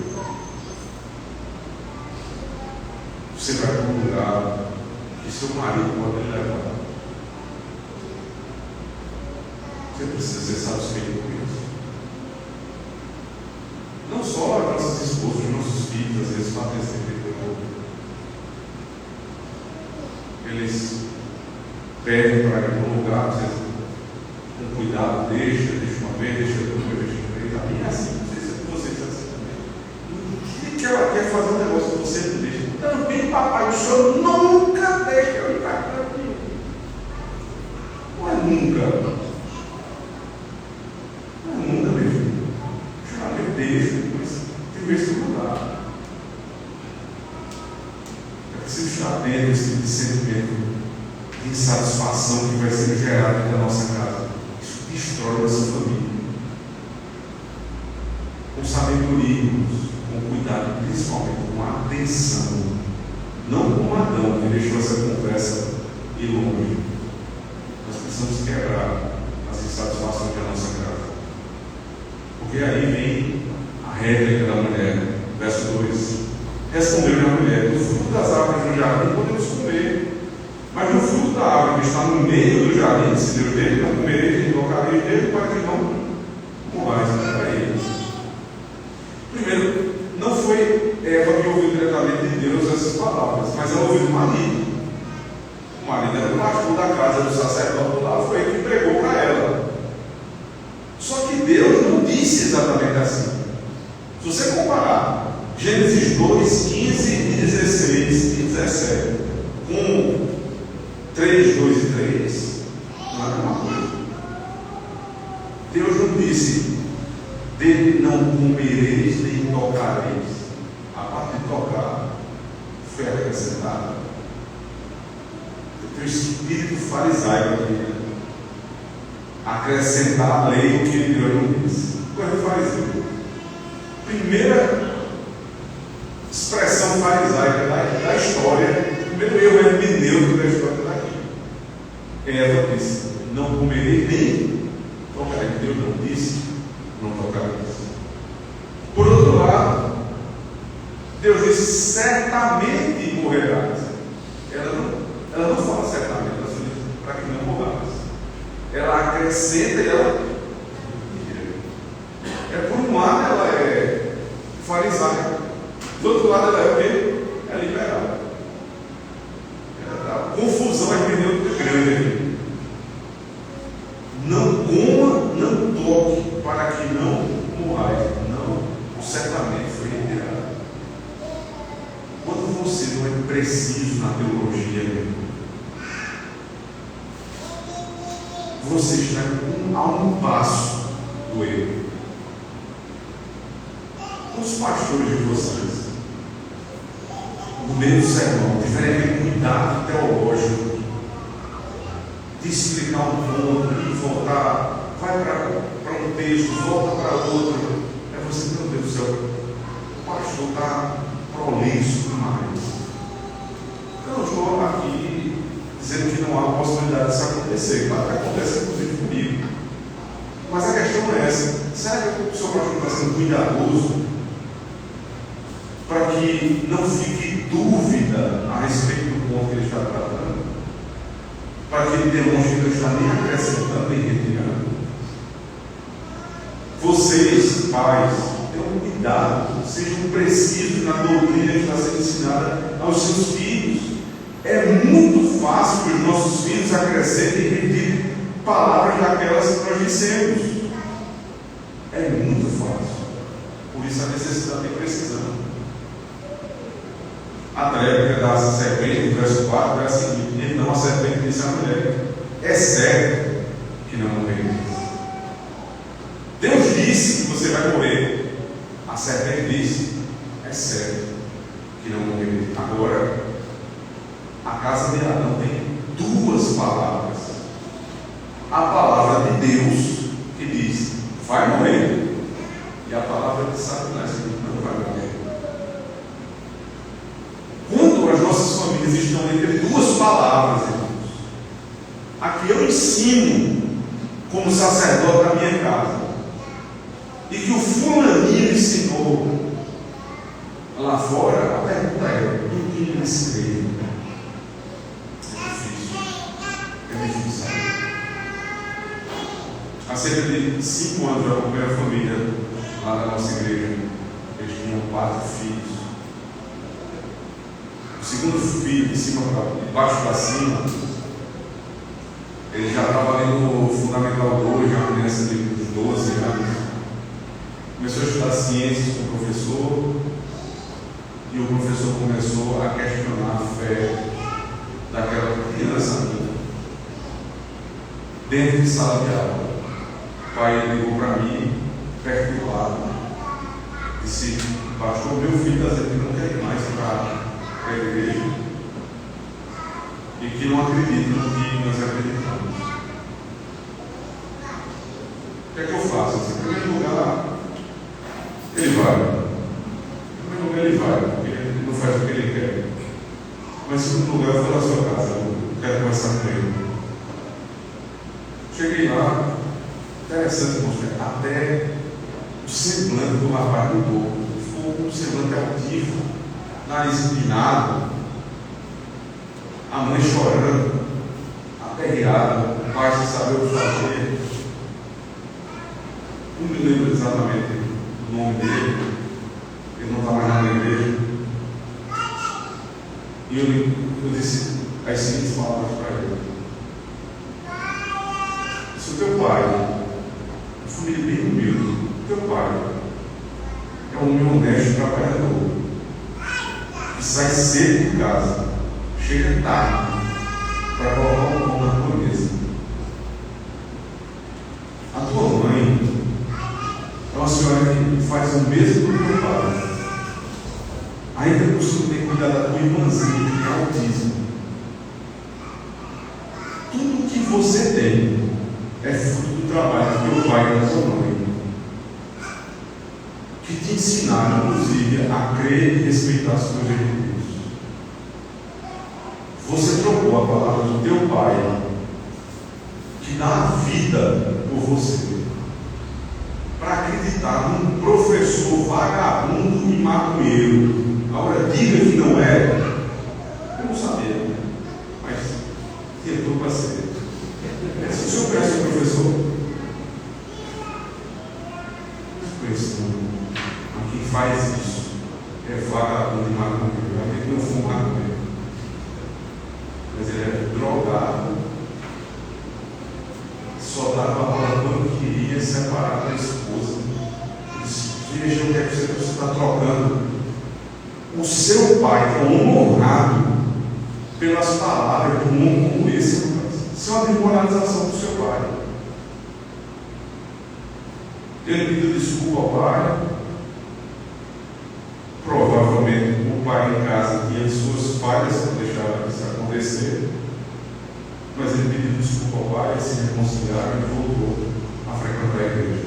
você vai para um lugar que seu marido pode levar. Você precisa ser satisfeito com isso. Não só nossas esposas, nossos filhos, às vezes fazem esse tipo de coisa. Eles pedem para ir para um lugar, às vezes, com cuidado, deixa uma vez, deixa outra vez. A minha é assim, não sei se vocês são assim também. Que ela quer fazer um negócio que você não deixa. Também, papai, o senhor nunca deixa eu ir para aqui. Não é nunca. Esse tipo de sentimento de insatisfação que vai ser gerado dentro da nossa casa. Isso destrói a nossa família. Com sabedoria, com cuidado, principalmente com atenção. Não com Adão, que deixou essa conversa ir longe. Nós precisamos quebrar as insatisfações da nossa casa. Porque aí vem a réplica da mulher, verso 2. Respondeu-lhe a mulher: do fruto das árvores do jardim podemos comer, mas do fruto da árvore que está no meio do jardim, se Deus dele, não comereis nem tocareis dele, para que não morrais para eles. Primeiro, não foi Eva que ouviu diretamente de Deus essas palavras, mas ela ouviu do marido. O marido era o pastor da casa do sacerdote lá, foi ele que pregou para ela. Só que Deus não disse exatamente assim. Se você comparar Gênesis 2, 15 e 16 e 17 com 3, 2 e 3, não é a mesma coisa. Deus não disse: dele não comereis nem tocareis. A parte de tocar foi acrescentada. Tem o espírito farisaico aqui, né? Acrescentar a lei o que Deus não disse. Coisa do fariseu. Primeira expressão farisaica da história, primeiro erro hermenêutico da história está aqui. Eva disse: não comerei nem tocarei. Deus não disse: não tocarei. Por outro lado, Deus disse: certamente morrerás. Ela não fala certamente, ela diz para que não morrás. Ela acrescenta e ela. Por um lado ela é farisaica, do outro lado ela é o quê? É liberal. A confusão hermenêutica grande aqui. Não coma, não toque, para que não morrais. Não, certamente foi retirado. Quando você não é preciso na teologia, você está a um passo do erro. Os pastores de vocês, no meio do sermão, tiverem aquele cuidado teológico de explicar um ponto e voltar, vai para um texto, volta para outro. É você, meu Deus do céu, o pastor está prolixo demais. Eu não estou aqui dizendo que não há possibilidade disso acontecer, claro que acontece inclusive comigo. Mas a questão é essa: será que o seu pastor está sendo cuidadoso para que não fique dúvida a respeito do ponto que ele está tratando? Para que ele demonstre que não está nem acrescentando nem retirando? Vocês, pais, tenham cuidado, sejam precisos na doutrina que está sendo ensinada aos seus filhos. É muito fácil para os nossos acrescenta e retire palavras daquelas que nós dissemos. É muito fácil. Por isso a necessidade de precisão. A tréplica da serpente, no verso 4, é a seguinte: então a serpente disse à mulher: é certo que não morrereis. Deus disse que você vai morrer. A serpente disse: é certo que não morrereis. Agora, a casa de Adão tem duas palavras. A palavra de Deus que diz: vai morrer. E a palavra de Satanás que diz: não vai morrer. Quando as nossas famílias estão entre duas palavras, irmãos, aqui eu ensino como sacerdote da minha casa, e que o fulaninho ensinou lá fora, a pergunta é: em quem eles creem? É difícil. Há cerca de 5 anos eu acompanhei a família lá na nossa igreja. Eles tinham 4 filhos. O segundo filho, de baixo para cima, ele já estava ali no Fundamental 2, já uma criança de 12 anos. Começou a estudar ciências com o professor, e o professor começou a questionar a fé daquela criança ainda. Dentro de sala de aula, o pai ligou para mim, perturbado, disse: pastor, meu filho está dizendo que não quer ir mais para a igreja e que não acredita no que nós acreditamos. O que é que eu faço? Em primeiro lugar, ele vai. Em primeiro lugar, ele vai, porque ele não faz o que ele quer. Mas em segundo lugar, eu vou na sua casa, eu quero conversar com ele. Cheguei lá, interessante, mostrar, até o semblante do rapaz mudou. Ficou com um semblante altivo, nariz empinado, a mãe chorando, aperreada, o pai sem saber o que fazer. Não me lembro exatamente o nome dele, ele não está mais na igreja. E eu disse as seguintes palavras para ele: se o teu pai, uma família bem humilde, o teu pai é um homem honesto, trabalhador, que sai cedo de casa, chega tarde para colocar o pão na tua mesa. A tua mãe é uma senhora que faz o mesmo que o teu pai, ainda costuma ter cuidado da tua irmãzinha que tem autismo. Tudo que você tem é fruto do trabalho do teu pai e da tua mãe, que te ensinaram, inclusive, a crer e respeitar as coisas de Deus. Você trocou a palavra do teu pai, que dá a vida por você, para acreditar num professor vagabundo e maconheiro. Agora, diga que não é. Eu não sabia, né? Mas tentou para ser. Se o senhor conhece o professor? Não conheço não. Mas quem faz isso é vagabundo e maconheiro. Vai ter que não fumar com ele. Mas ele é drogado, só dava a bola quando queria, separar da esposa. Veja o que é que você está trocando. O seu pai, que é um homem honrado, pelas palavras de um homem como esse, isso é uma demoralização do seu pai. Ele pediu desculpa ao pai. Provavelmente o pai em casa tinha suas falhas para deixar isso acontecer, mas ele pediu desculpa ao pai, se reconciliaram e voltou a frequentar a igreja.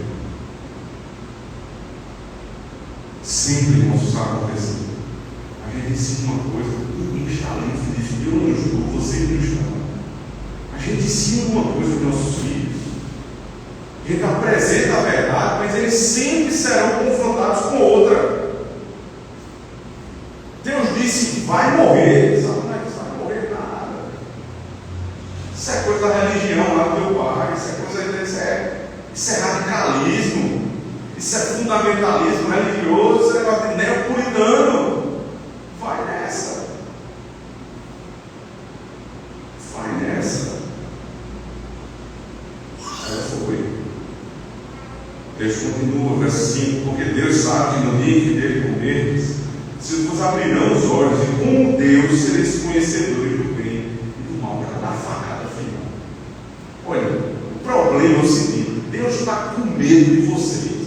Sempre, irmãos, isso está acontecendo. A gente ensina uma coisa, ninguém está livre disso. Eu não estou, você não está. A gente ensina uma coisa para os nossos filhos. A gente apresenta a verdade, mas eles sempre serão confrontados com outra. Deus disse: vai morrer. Sabe, não vai morrer nada. Isso é coisa da religião lá do teu pai. Isso é radicalismo. Isso é fundamentalismo religioso. Isso é negócio de neopuritano. Vai nessa. Vai nessa. Deus continua, verso 5, porque Deus sabe que no dia que dele comerdes, se vos abrirão os olhos, e como Deus sereis conhecedores do bem e do mal. Para dar a facada final. Olha, o problema é o seguinte: Deus está com medo de vocês.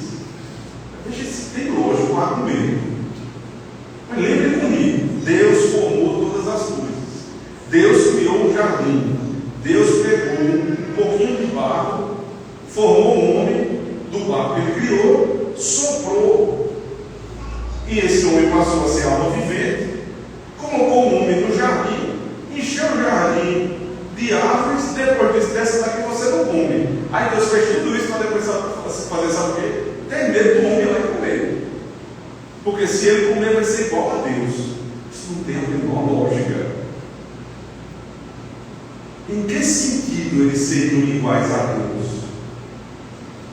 Veja se tem lógico, está com medo. Mas lembre comigo, Deus formou todas as coisas. Deus criou um jardim. Deus pegou um pouquinho de barro, formou um homem do barro que ele criou, soprou, e esse homem passou a ser alma vivente, colocou o homem no jardim, encheu o jardim de árvores, depois disse: dessa daqui você não come. Aí Deus fez tudo isso para depois fazer, sabe o quê? Tem medo do homem lá e comer. Porque se ele comer, vai ser igual a Deus. Isso não tem a menor lógica. Em que sentido eles seriam iguais a Deus?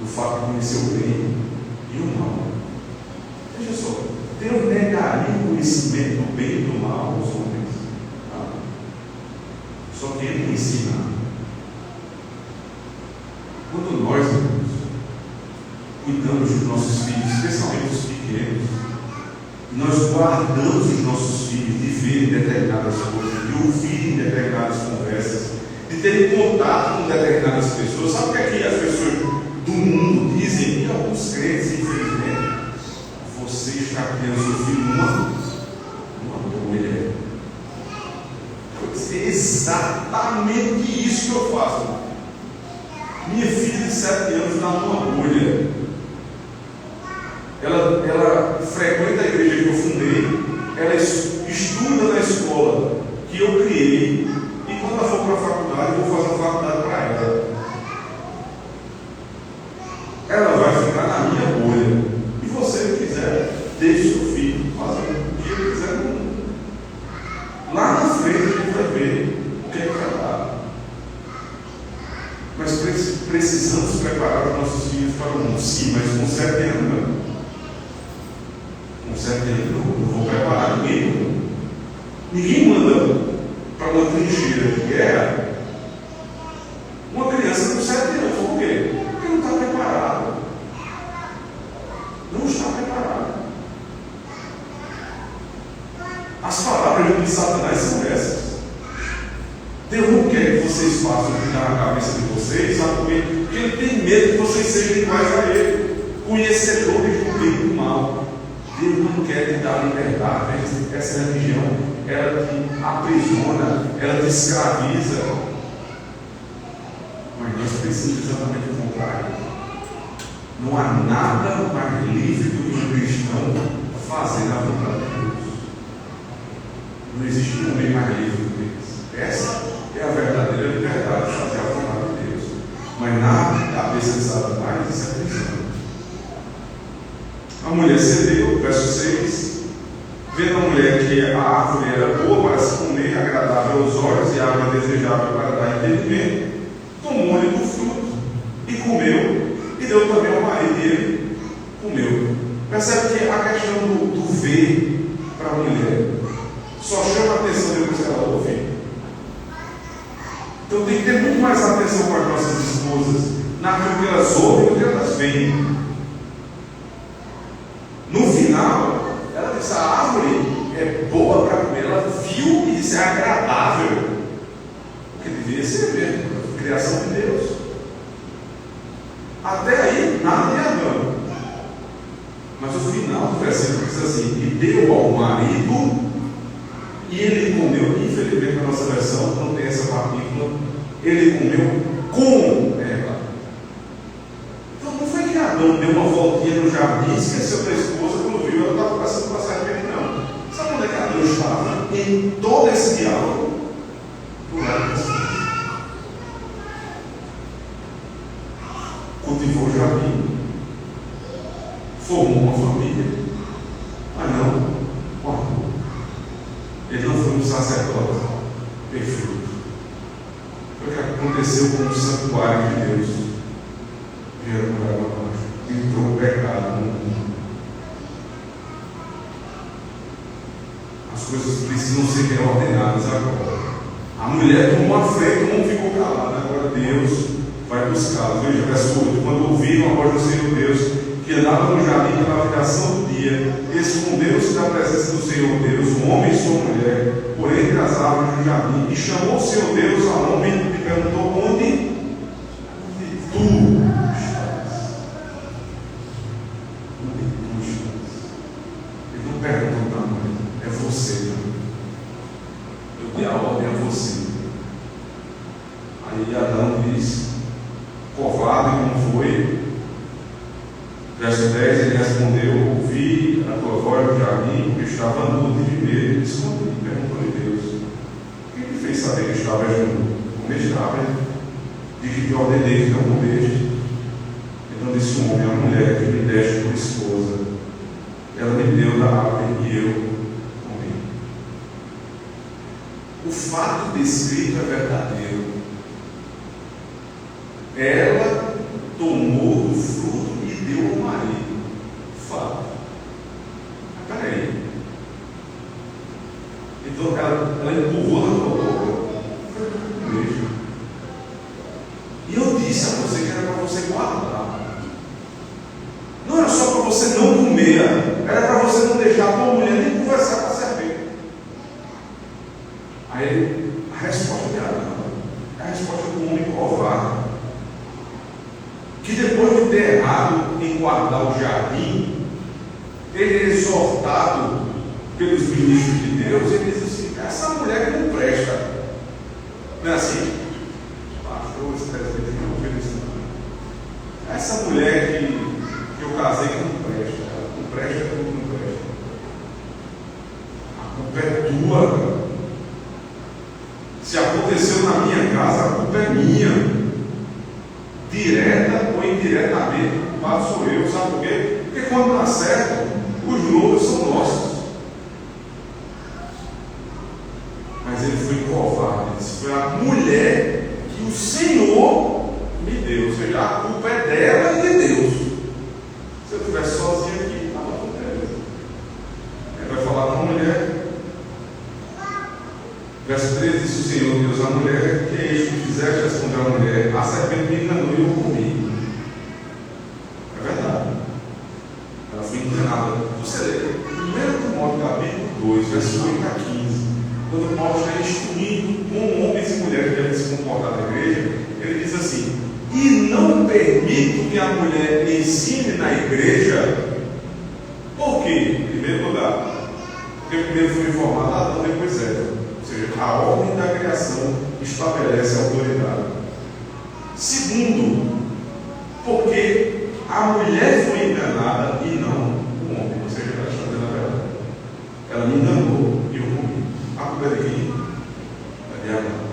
Do fato de conhecer o bem e o mal. Veja só, Deus negaria o conhecimento do bem e do mal aos homens. Só que Ele ensina. Quando nós, irmãos, cuidamos dos nossos filhos, especialmente os pequenos, nós guardamos os nossos filhos de ver determinadas coisas, de ouvir determinadas conversas, de ter contato com determinadas pessoas. Sabe o que é que as pessoas do mundo dizem? E alguns crentes, infelizmente: você está criando seu filho uma bolha. É exatamente isso que eu faço. Minha filha de 7 anos está numa bolha. Ela frequenta a igreja que eu fundei, ela estuda na escola que eu criei, e quando ela for para a faculdade, eu vou fazer uma faculdade para ela. Ela vai ficar na minha bolha. E você, que quiser, deixe seu filho fazer o que ele quiser no mundo. Lá na frente a gente vai ver o que é que vai dar. Mas precisamos preparar os nossos filhos para o mundo. Sim, mas com 7 anos não. Com 7 anos não vou preparar ninguém. Ninguém manda para uma trincheira de guerra uma criança com 7 anos. Por quê? Porque não está preparado. Não está preparado. As palavras de Satanás são essas. Deus não quer que vocês façam o que está na cabeça de vocês, sabe por quê? Porque Ele tem medo que vocês sejam iguais a Ele, conhecedores do bem e do mal. Deus não quer te dar liberdade. Essa religião, ela te aprisiona, ela te escraviza. Mas nós precisamos exatamente do contrário. Não há nada mais livre do que um cristão fazer a vontade de Deus. Não existe ninguém mais livre do que isso. Essa é a verdadeira liberdade de fazer a vontade de Deus. Mas na cabeça de Satanás, isso é prisão. A mulher cedeu, verso 6. Vendo a mulher que a árvore era boa para se comer, agradável aos olhos e árvore desejável para dar entendimento, tomou-lhe do fruto e comeu, e deu também ao marido, e ele comeu. Percebe que a questão do ver para a mulher só chama a atenção depois que ela ouve. Então tem que ter muito mais atenção com as nossas esposas naquilo que elas ouvem do que elas veem. No final, ela disse: a árvore é boa para comer. Ela viu e disse: é agradável. Porque deveria ser mesmo, a criação de Deus. Até aí, nada de errado. Mas o final do versículo diz assim: e deu ao marido, e ele comeu. Infelizmente, na nossa versão não tem essa partícula. Ele comeu com ela. Então não foi que Adão deu uma voltinha no jardim, esqueceu da esposa, quando viu, ela estava passando para sair dele, não. Sabe onde é que Adão estava? Em todo esse diálogo, do lado da esposa. Cultivou o jardim, formou uma família, mas não guardou. Ele não foi um sacerdote perfeito. Foi o que aconteceu com o santuário de Deus. Vieram por água abaixo. Entrou o pecado no mundo. As coisas precisam ser reordenadas agora. A mulher tomou a frente, não ficou calada. Agora Deus vai buscá-los. Veja, verso 8: quando ouviram a voz do Senhor Deus andava no jardim pela viração do dia, escondeu-se da presença do Senhor Deus, um homem e sua mulher, por entre as árvores do jardim, e chamou o Senhor Deus ao homem e lhe perguntou: onde tu estás? Onde tu estás? Ele não pergunta o tamanho, é você. Eu dei a ordem a você. Aí Adão diz: covarde como foi. Verso 10, ele respondeu: ouvi a tua voz no jardim, porque estava nu, tive medo, e escondi. Perguntou-lhe Deus: quem te fez saber que estavas nu? Comeste a árvore de que te ordenei que não comeste. Então disse o homem: a mulher que me deste por esposa, ela me deu da árvore e eu comi. O fato descrito é verdadeiro. Ela tomou do fruto e deu ao marido. Fato. Mas peraí. Então ela empurrou na tua boca. Foi mesmo. E eu disse a você que era para você guardar. Não era só para você não comer, era para você não deixar a tua mulher nem conversar com a serpente. Aí a resposta de Adão é a resposta do homem covarde, que depois de ter errado em guardar o jardim, ele é exortado pelos ministros de Deus. Ele diz assim: essa mulher que não presta. Não é assim? Pastor, esse presbítero não fez isso não. Essa mulher que eu casei que não presta. Não presta, tudo não presta. A culpa é tua. Se aconteceu na minha casa, a culpa é minha. Direta ou indiretamente, o culpado sou eu. Sabe por quê? Porque quando não acertam, os louros são nossos. Mas ele foi covarde. Foi a mulher que o Senhor me deu. Ou seja, a culpa é dela e de Deus. Se eu estivesse sozinho aqui, estava tudo beleza. Ele vai falar com a mulher. Verso 13 diz: o Senhor Deus à mulher: que é isso que fizeste? Respondeu a mulher: a serpente me enganou e eu comi. É verdade. Ela foi enganada. Você lê 1 Timóteo capítulo 2, verso 8 a 15. Quando Paulo está instruindo como homens e mulheres devem se comportar na igreja, ele diz assim: e não permito que a mulher ensine na igreja. Por quê? Em primeiro lugar, porque primeiro foi informado Adão, depois Eva. Ou seja, a ordem da criação estabelece a autoridade. Segundo, porque a mulher foi enganada e não o homem. Ou seja, ela está dizendo a verdade. Ela me enganou e eu comi. A culpa é de quem? É de Adão.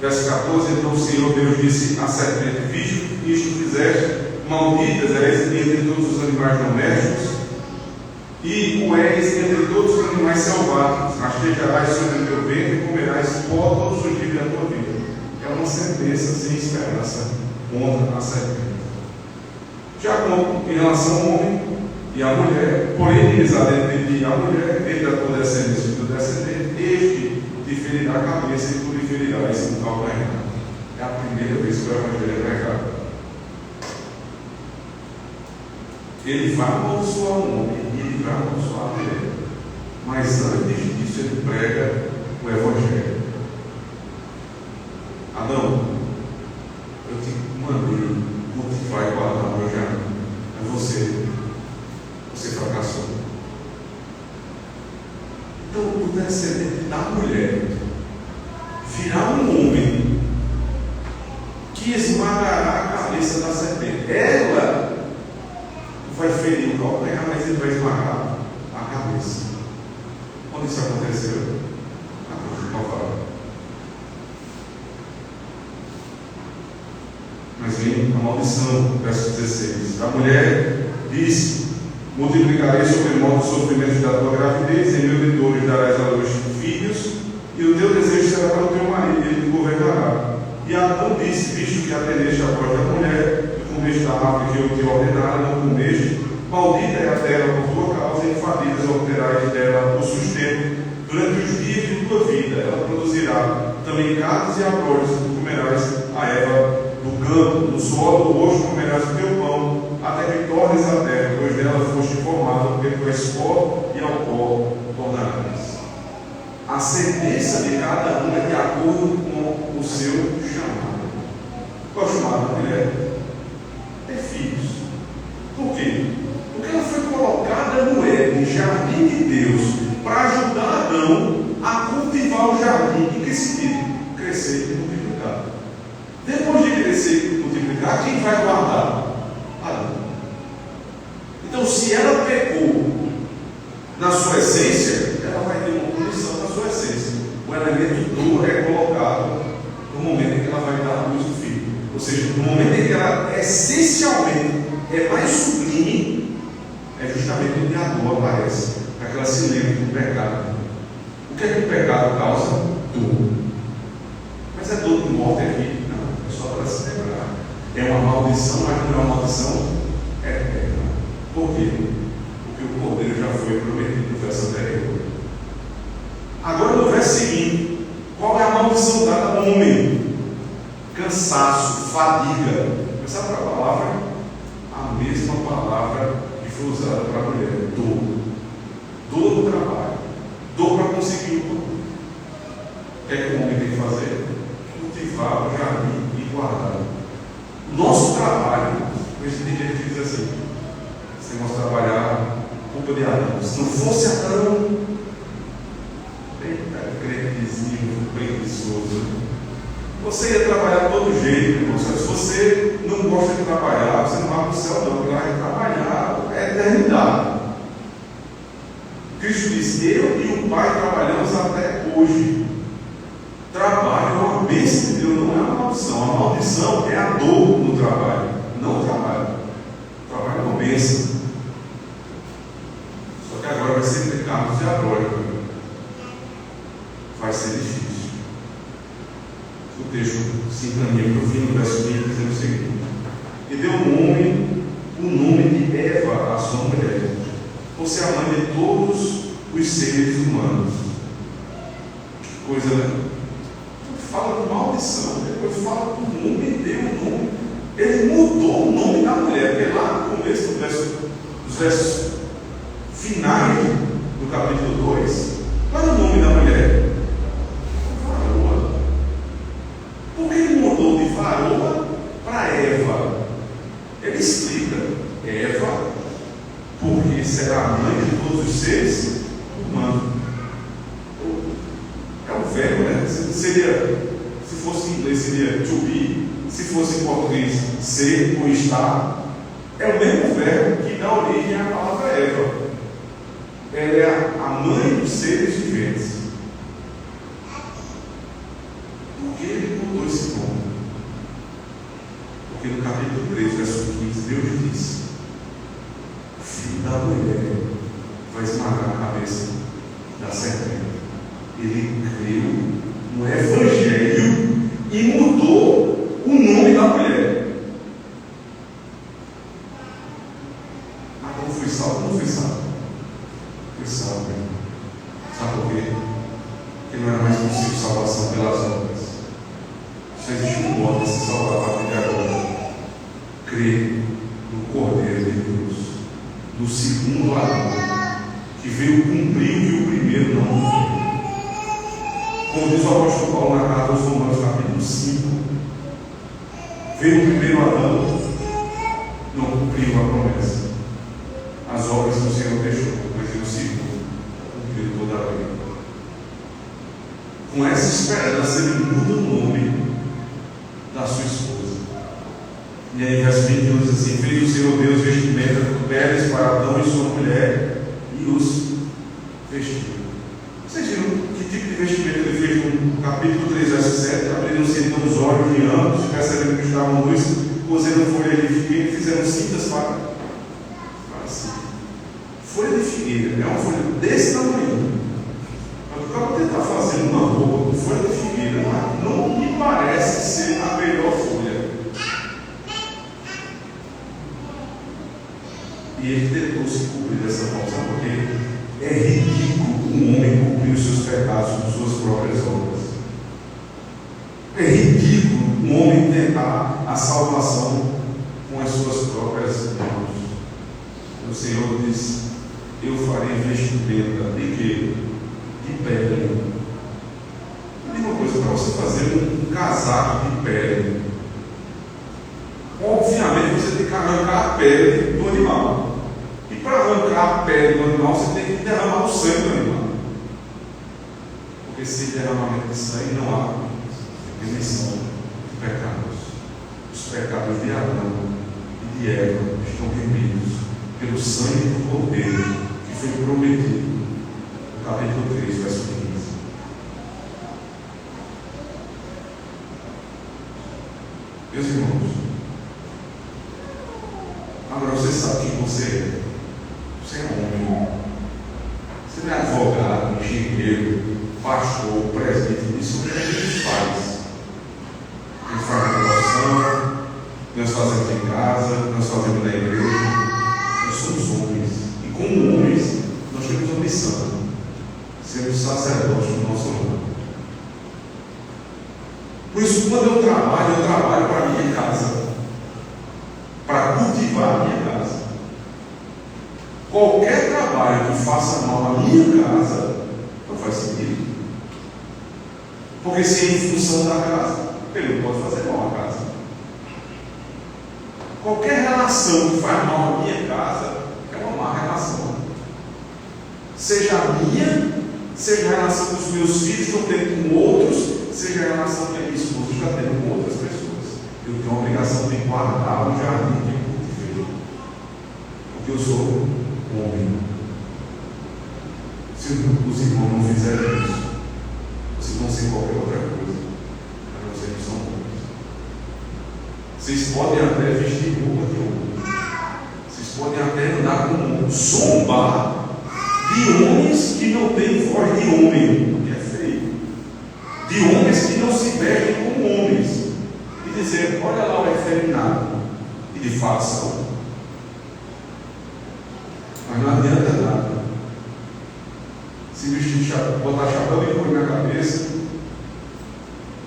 Verso 14: então o Senhor Deus disse à serpente: visto que isto fizeste, malditas és entre todos os animais domésticos, e o és entre todos os animais selváticos, rastejarás sobre o teu ventre e comerás pó todos os dias da tua vida. É uma sentença sem esperança contra a serpente. Já como em relação ao homem e à mulher, porém inimizade entre ti e a mulher, entre a tua descendência e o teu descendente, este te ferirá a cabeça e tu lhe ferirás o calcanhar. É a primeira vez que o Evangelho é pregado. Ele vai amaldiçoar o homem e ele vai amaldiçoar a mulher. Mas antes disso, ele prega o Evangelho. Adão, eu te mandei cultivar e guardar o meu jardim. É você. Você fracassou. Então, o descendente da mulher virá um homem que esmagará a cabeça da serpente. Ela vai ferir o calcanhar, mas ele vai esmagar a cabeça. Quando isso aconteceu? Na cruz do Calvário. Mas vem a maldição, verso 16. A mulher disse: multiplicarei sobremodo os sofrimentos da tua gravidez, em meu dores darás à luz filhos, e o teu desejo será para o teu marido, e ele te governará. E Adão disse: visto que atendeste a voz da mulher, e comeste a árvore que eu te ordenara, não comeste, maldita é a terra por tua causa, e em fadigas obterás dela o sustento durante os dias de tua vida. Ela produzirá também carnes e abrolhos, tu comerás a erva do campo, do suor do rosto comerás o teu pão, até que tornes a terra, pois dela foste formado, porque tu és pó e ao pó tornarás. A sentença de cada um é de acordo com o seu chamado. Qual é o chamado da mulher? Ter filhos. Por quê? Porque ela foi colocada no Éden, jardim de Deus, para ajudar Adão a cultivar o jardim. Em que sentido? Crescer e multiplicar. Depois de crescer e multiplicar, quem vai guardar? Adão. Então, se ela pecou na sua essência, ela vai ter uma punição na sua essência. O elemento duro é colocado no momento em que ela vai dar a luz do filho. Ou seja, no momento em que ela essencialmente é mais sublime, é justamente onde a dor aparece, para que ela se lembre do pecado. O que é que o pecado causa? Dor. Mas é dor de morte aqui? Não, é só para se lembrar. É uma maldição, mas não é uma maldição eterna. Por quê? Porque o cordeiro já foi prometido no verso anterior. Agora no verso seguinte, qual é a maldição dada ao homem? Cansaço, fadiga. Mas sabe qual é a palavra? A mesma palavra que foi usada para a mulher: dor. Dor do trabalho, dor para conseguir o pão. O que é que o homem tem que fazer? Cultivar o jardim e guardar. Nosso trabalho, hoje tem gente que diz assim: se nós trabalhar, culpa de Adão. Se não fosse Adão, eita, cretezinho, preguiçoso. Você ia trabalhar de todo jeito, irmão. Se você não gosta de trabalhar, você não vai para o céu, não. Você vai trabalhar, é eternidade. Cristo disse: eu e o Pai trabalhamos até hoje. Trabalho é uma bênção de Deus, não é uma maldição. A maldição é a dor no trabalho, não o trabalho. O trabalho é uma bênção. Só que agora vai ser de carros diabólicos. Vai ser difícil. O texto se encaminha para o fim do verso 20, dizendo o seguinte: e deu o nome de Eva à sua mulher, por ser a mãe de todos os seres humanos. Que coisa, né? Fala de maldição, depois fala do nome, deu o nome. Ele mudou o nome da mulher, porque lá no começo dos versos finais do capítulo 2, qual é o nome da mulher? Varoa. Por que ele mudou de varoa para Eva? Ele explica: Eva, porque será a mãe de todos os seres humanos. É um verbo, né? Seria, se fosse em inglês, seria to be. Se fosse em português, ser ou estar. É o mesmo verbo que dá origem à palavra Eva. Ela é a mãe dos seres viventes. Por que ele mudou esse nome? Porque no capítulo 3, verso 15, Deus disse: o filho da mulher vai esmagar a cabeça da serpente. Ele creu no Evangelho e mudou o nome da mulher. Agora fui salvo ou não fui salvo? Fui salvo. Sabe por quê? Porque não era mais possível salvação pelas obras. Só existe um modo de se salvar a partir de agora: crer no Cordeiro de Deus, no segundo Adão, que veio cumprir o que o primeiro não cumpriu. Como diz o apóstolo Paulo na carta aos Romanos, capítulo 5, veio o primeiro Adão, não cumpriu a promessa. As obras que o Senhor deixou, mas veio o segundo, cumpriu toda a lei. Com essa esperança, ele muda o nome da sua esposa. E aí, verso 21 diz assim: fez o Senhor Deus vestimenta de peles para Adão e sua mulher, e os vestiu. Vocês viram que tipo de vestimento ele fez no capítulo 3, verso 7? Abriram-se então os olhos de ambos, percebendo que estavam nus, cozeram folha de figueira e fizeram cintas para si. Folha de figueira é uma folha desse tamanho. Mas o cara tentar fazer uma roupa com folha de figueira não me parece ser a melhor folha. E ele tentou se cobrir dessa forma, sabe por quê? É ridículo um homem cumprir os seus pecados com suas próprias obras. É ridículo um homem inventar a salvação com as suas próprias mãos. O Senhor diz: eu farei vestimenta de quê? De pele. Diga uma coisa, para você fazer um casaco de pele, obviamente você tem que arrancar a pele do animal. E para arrancar a pele do animal, você tem que derramar o sangue do animal. Porque sem derramamento de sangue não há remissão de pecados. Os pecados de Adão e de Eva estão remidos pelo sangue do Cordeiro que foi prometido no capítulo 3, verso 15. Meus irmãos, agora você sabe quem você é. Você é homem. Você não é advogado, engenheiro, pastor, presbítero. Isso é o que a gente faz. A gente faz na profissão, nós fazemos em casa, nós fazemos na igreja. Nós somos homens. E como homens, nós temos uma missão: sermos sacerdotes do nosso lar. Por isso, quando eu trabalho para a minha casa, para cultivar a minha casa. Qualquer trabalho que faça mal à minha casa não faz sentido. Porque se é em função da casa, ele não pode fazer mal à casa. Qualquer relação que faz mal à minha casa é uma má relação. Seja a minha, seja a relação que os meus filhos estão tendo com outros, seja a relação que a minha esposa está tendo com outras pessoas. Eu tenho a obrigação de guardar o jardim que eu cultivei. Porque eu sou homem. Se os irmãos não fizerem isso, vocês vão ser qualquer outra coisa, a não ser que são homens. Vocês podem até vestir roupa de homem. Vocês podem até andar com zombar de homens que não têm voz de homem, que é feio. De homens que não se vestem como homens. E dizer: olha lá o efeminado. E de fato são. Mas não adianta nada. Se vestir, botar chapéu de couro na cabeça,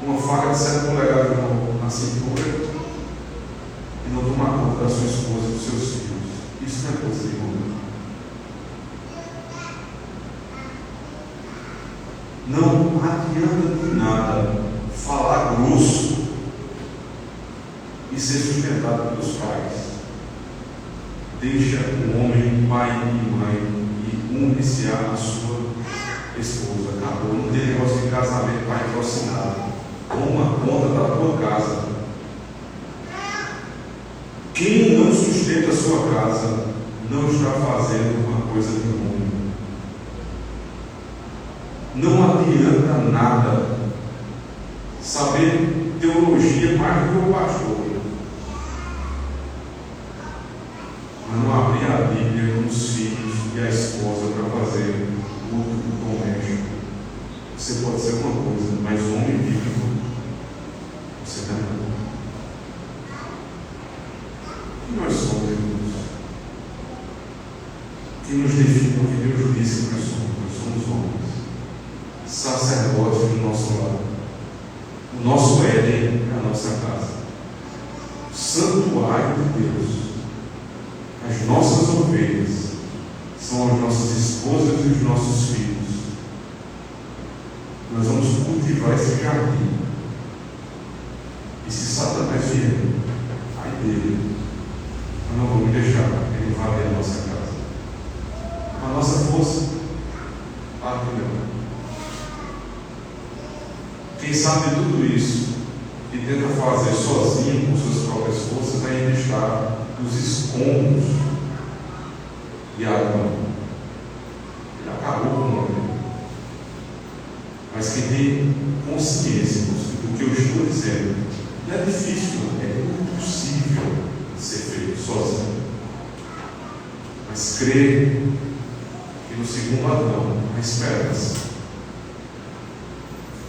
uma faca de 7 polegadas na cintura, e não tomar conta da sua esposa e dos seus filhos. Isso não é coisa de homem. Não adianta de nada falar grosso e ser sustentado pelos pais. Deixa o homem, pai e mãe, e uniciar a sua esposa. Acabou. Não tem negócio de casamento patrocinado. Toma conta da tua casa. Quem não sustenta a sua casa não está fazendo uma coisa de homem. Não adianta nada saber teologia mais do que o pastor, mas não abrir a Bíblia com os filhos e a esposa para fazer culto doméstico. Você pode ser uma coisa, mas homem bíblico você não é. E nós somos, irmãos? Quem nos define o que Deus disse que nós somos homens, sacerdotes do nosso lar. O nosso Éden é a nossa casa, o santuário de Deus. As nossas ovelhas são as nossas esposas e os nossos filhos. Nós vamos cultivar esse jardim. E se Satanás vier, ai dele, nós não vamos deixar ele invadir a nossa casa. A nossa força, não. Quem sabe de tudo isso e tenta fazer sozinho com suas próprias forças, ainda está nos escombros de Adão. Ele acabou com o homem. Mas quem tem consciência do que eu estou dizendo, não é difícil, é impossível ser feito sozinho. Mas crer que no segundo Adão há esperança.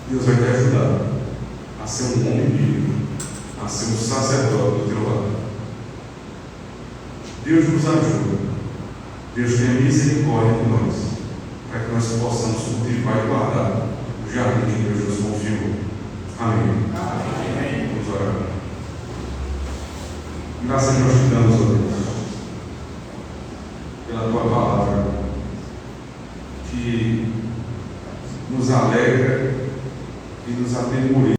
Deus vai te ajudar a ser um homem bíblico, a ser um sacerdote do teu lado. Deus nos ajuda. Deus tenha misericórdia de nós, para que nós possamos cultivar e guardar o jardim que Deus nos confiou. Amém. Amém. Vamos orar. graças nós te damos, ó Deus, pela tua palavra, que nos alegra e nos atemoriza.